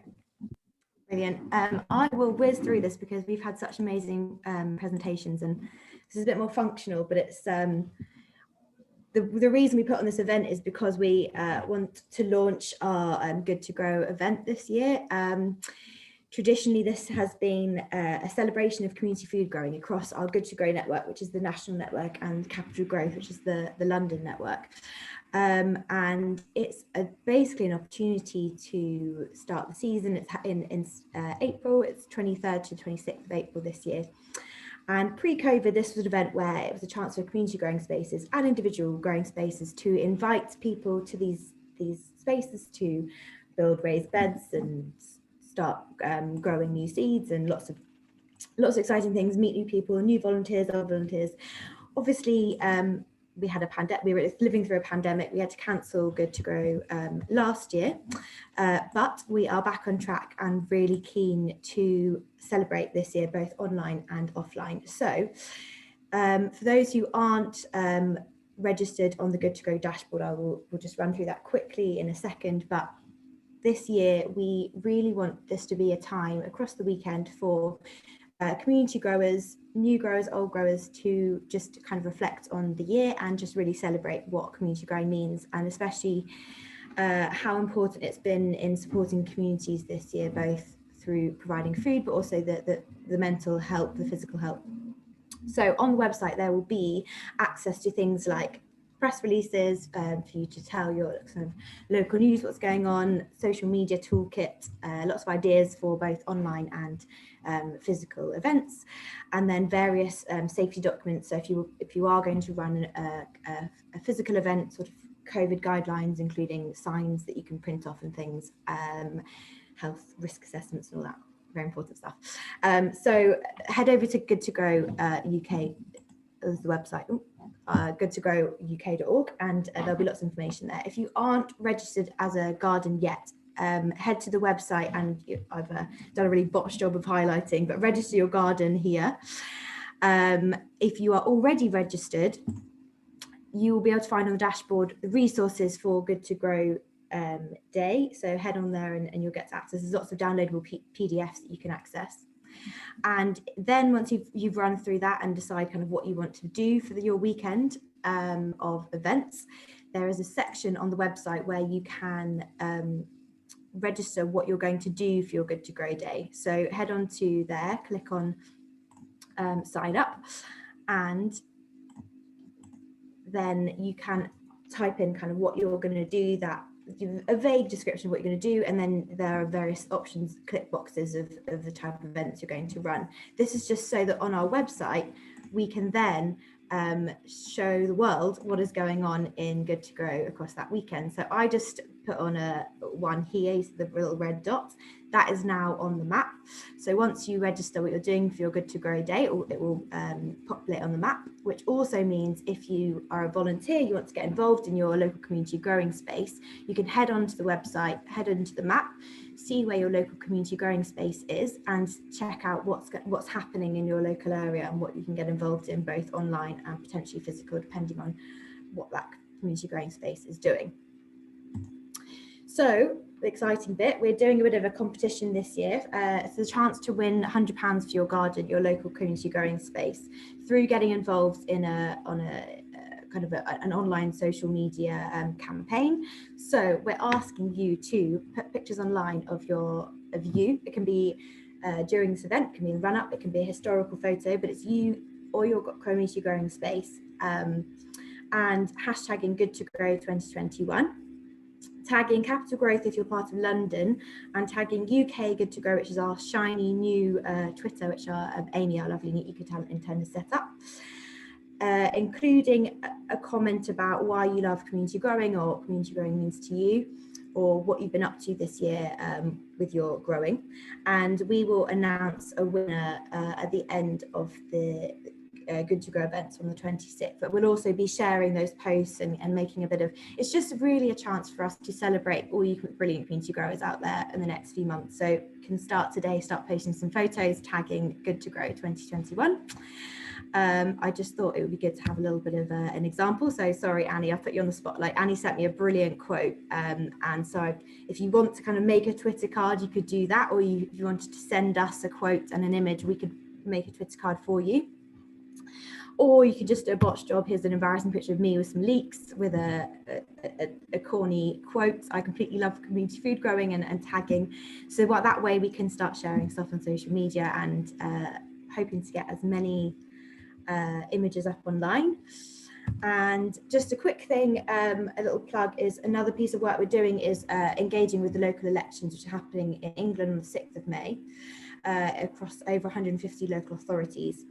Brilliant. I will whiz through this because we've had such amazing presentations, and this is a bit more functional, but it's the reason we put on this event is because we want to launch our Good to Grow event this year. Traditionally, this has been a celebration of community food growing across our Good to Grow network, which is the national network, and Capital Growth, which is the London network. And it's basically an opportunity to start the season. It's in April. It's 23rd to 26th of April this year. And pre-COVID, this was an event where it was a chance for community growing spaces and individual growing spaces to invite people to these spaces to build raised beds and start growing new seeds and lots of exciting things, meet new people, new volunteers, other volunteers. Obviously, we had a pandemic. We were living through a pandemic. We had to cancel Good to Grow last year, but we are back on track and really keen to celebrate this year, both online and offline. So for those who aren't registered on the Good to Grow dashboard, we'll just run through that quickly in a second. But this year, we really want this to be a time across the weekend for community growers, new growers, old growers, to just kind of reflect on the year and just really celebrate what community growing means, and especially how important it's been in supporting communities this year, both through providing food, but also the mental health, the physical health. So on the website, there will be access to things like press releases for you to tell your kind of local news, what's going on, social media toolkit, lots of ideas for both online and physical events, and then various safety documents. So if you are going to run a physical event, sort of COVID guidelines, including signs that you can print off and things, health risk assessments and all that, very important stuff. So head over to Good to Grow UK as the website. goodtogrowuk.org, and there'll be lots of information there. If you aren't registered as a garden yet, head to the website, and I've done a really botched job of highlighting, but register your garden here. If you are already registered, you will be able to find on the dashboard the resources for Good to Grow Day. So head on there and you'll get to access. There's lots of downloadable PDFs that you can access. And then once you've run through that and decide kind of what you want to do for your weekend of events, there is a section on the website where you can register what you're going to do for your Good to Grow Day. So head on to there, click on sign up, and then you can type in kind of what you're going to do, a vague description of what you're going to do, and then there are various options, click boxes of the type of events you're going to run. This is just so that on our website we can then show the world what is going on in Good to Grow across that weekend. So I just put on one here, the little red dot, that is now on the map. So once you register what you're doing for your Good to Grow Day, it will populate on the map, which also means if you are a volunteer, you want to get involved in your local community growing space, you can head onto the website, head into the map, see where your local community growing space is, and check out what's happening in your local area and what you can get involved in, both online and potentially physical, depending on what that community growing space is doing. So the exciting bit, we're doing a bit of a competition this year. It's a chance to win £100 for your garden, your local community growing space, through getting involved in an online social media campaign. So we're asking you to put pictures online of you. It can be during this event, it can be in run up, it can be a historical photo, but it's you or your community growing space, and hashtagging Good to Grow 2021. Tagging Capital Growth if you're part of London, and tagging UK Good to Grow, which is our shiny new Twitter, which Amy, our lovely new eco-talent intern, has set up. including a comment about why you love community growing, or what community growing means to you, or what you've been up to this year with your growing. And we will announce a winner at the end of the Good to Grow events on the 26th. But we'll also be sharing those posts and making a bit of, it's just really a chance for us to celebrate all you brilliant community growers out there in the next few months. So you can start today, start posting some photos, tagging Good to Grow 2021. I just thought it would be good to have a little bit of an example. So sorry, Annie, I put you on the spotlight. Annie sent me a brilliant quote. And so if you want to kind of make a Twitter card, you could do that. Or if you wanted to send us a quote and an image, we could make a Twitter card for you. Or you could just do a botched job. Here's an embarrassing picture of me with some leeks with a corny quote. I completely love community food growing and tagging. So that way we can start sharing stuff on social media and hoping to get as many images up online. And just a quick thing, a little plug, is another piece of work we're doing is engaging with the local elections, which are happening in England on the 6th of May across over 150 local authorities.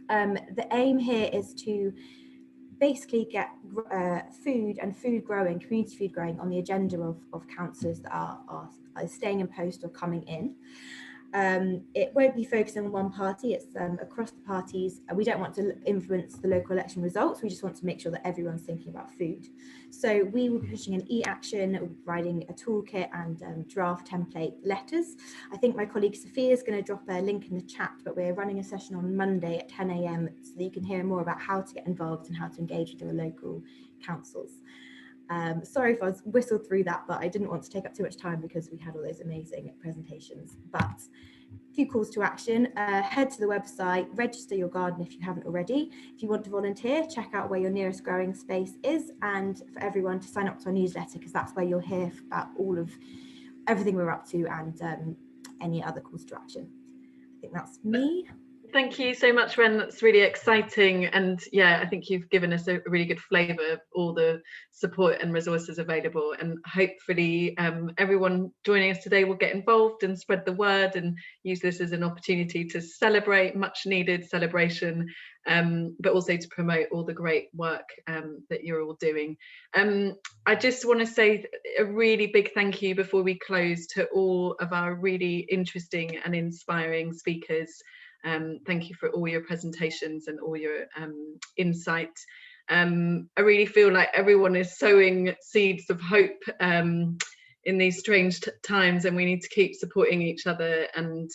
The aim here is to basically get food and food growing, community food growing, on the agenda of councillors that are staying in post or coming in. It won't be focusing on one party, it's across the parties. We don't want to influence the local election results, we just want to make sure that everyone's thinking about food. So we will be pushing an e-action, we'll be providing a toolkit and draft template letters. I think my colleague Sophia is going to drop a link in the chat, but we're running a session on Monday at 10 AM so that you can hear more about how to get involved and how to engage with your local councils. Sorry if I whistled through that, but I didn't want to take up too much time because we had all those amazing presentations. But a few calls to action: head to the website, register your garden if you haven't already. If you want to volunteer, check out where your nearest growing space is, and for everyone to sign up to our newsletter, because that's where you'll hear about all of everything we're up to and any other calls to action. I think that's me. Thank you so much, Ren. That's really exciting. And yeah, I think you've given us a really good flavour of all the support and resources available. And hopefully everyone joining us today will get involved and spread the word and use this as an opportunity to celebrate, much needed celebration, but also to promote all the great work that you're all doing. I just want to say a really big thank you before we close to all of our really interesting and inspiring speakers. Thank you for all your presentations and all your insight. I really feel like everyone is sowing seeds of hope in these strange times, and we need to keep supporting each other, and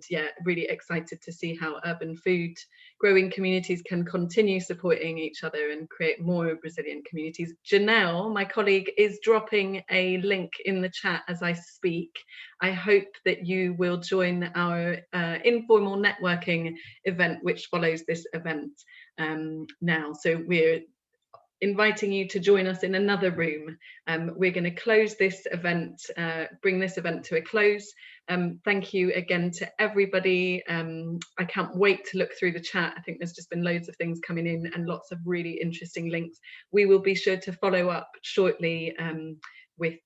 yeah, really excited to see how urban food growing communities can continue supporting each other and create more resilient communities. Janelle, my colleague, is dropping a link in the chat as I speak. I hope that you will join our informal networking event, which follows this event now. So we're inviting you to join us in another room. We're going to close this event, bring this event to a close. Thank you again to everybody. I can't wait to look through the chat. I think there's just been loads of things coming in and lots of really interesting links. We will be sure to follow up shortly with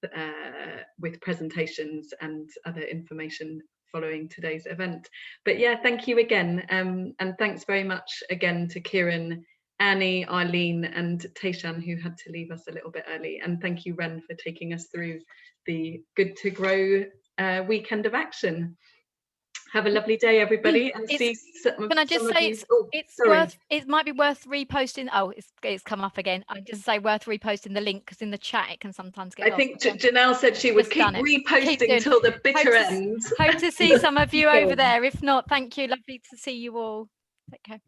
presentations and other information following today's event. But yeah, thank you again, and thanks very much again to Kieron, Annie, Arlene and Tayshan, who had to leave us a little bit early. And thank you, Ren, for taking us through the Good to Grow weekend of action. Have a lovely day, everybody. And can I just say it might be worth reposting. Oh, it's come up again. I just say worth reposting the link, because in the chat it can sometimes get lost. I think Janelle said she would keep reposting till the bitter end. Hope to see some of you over there. If not, thank you. Lovely to see you all. Take care.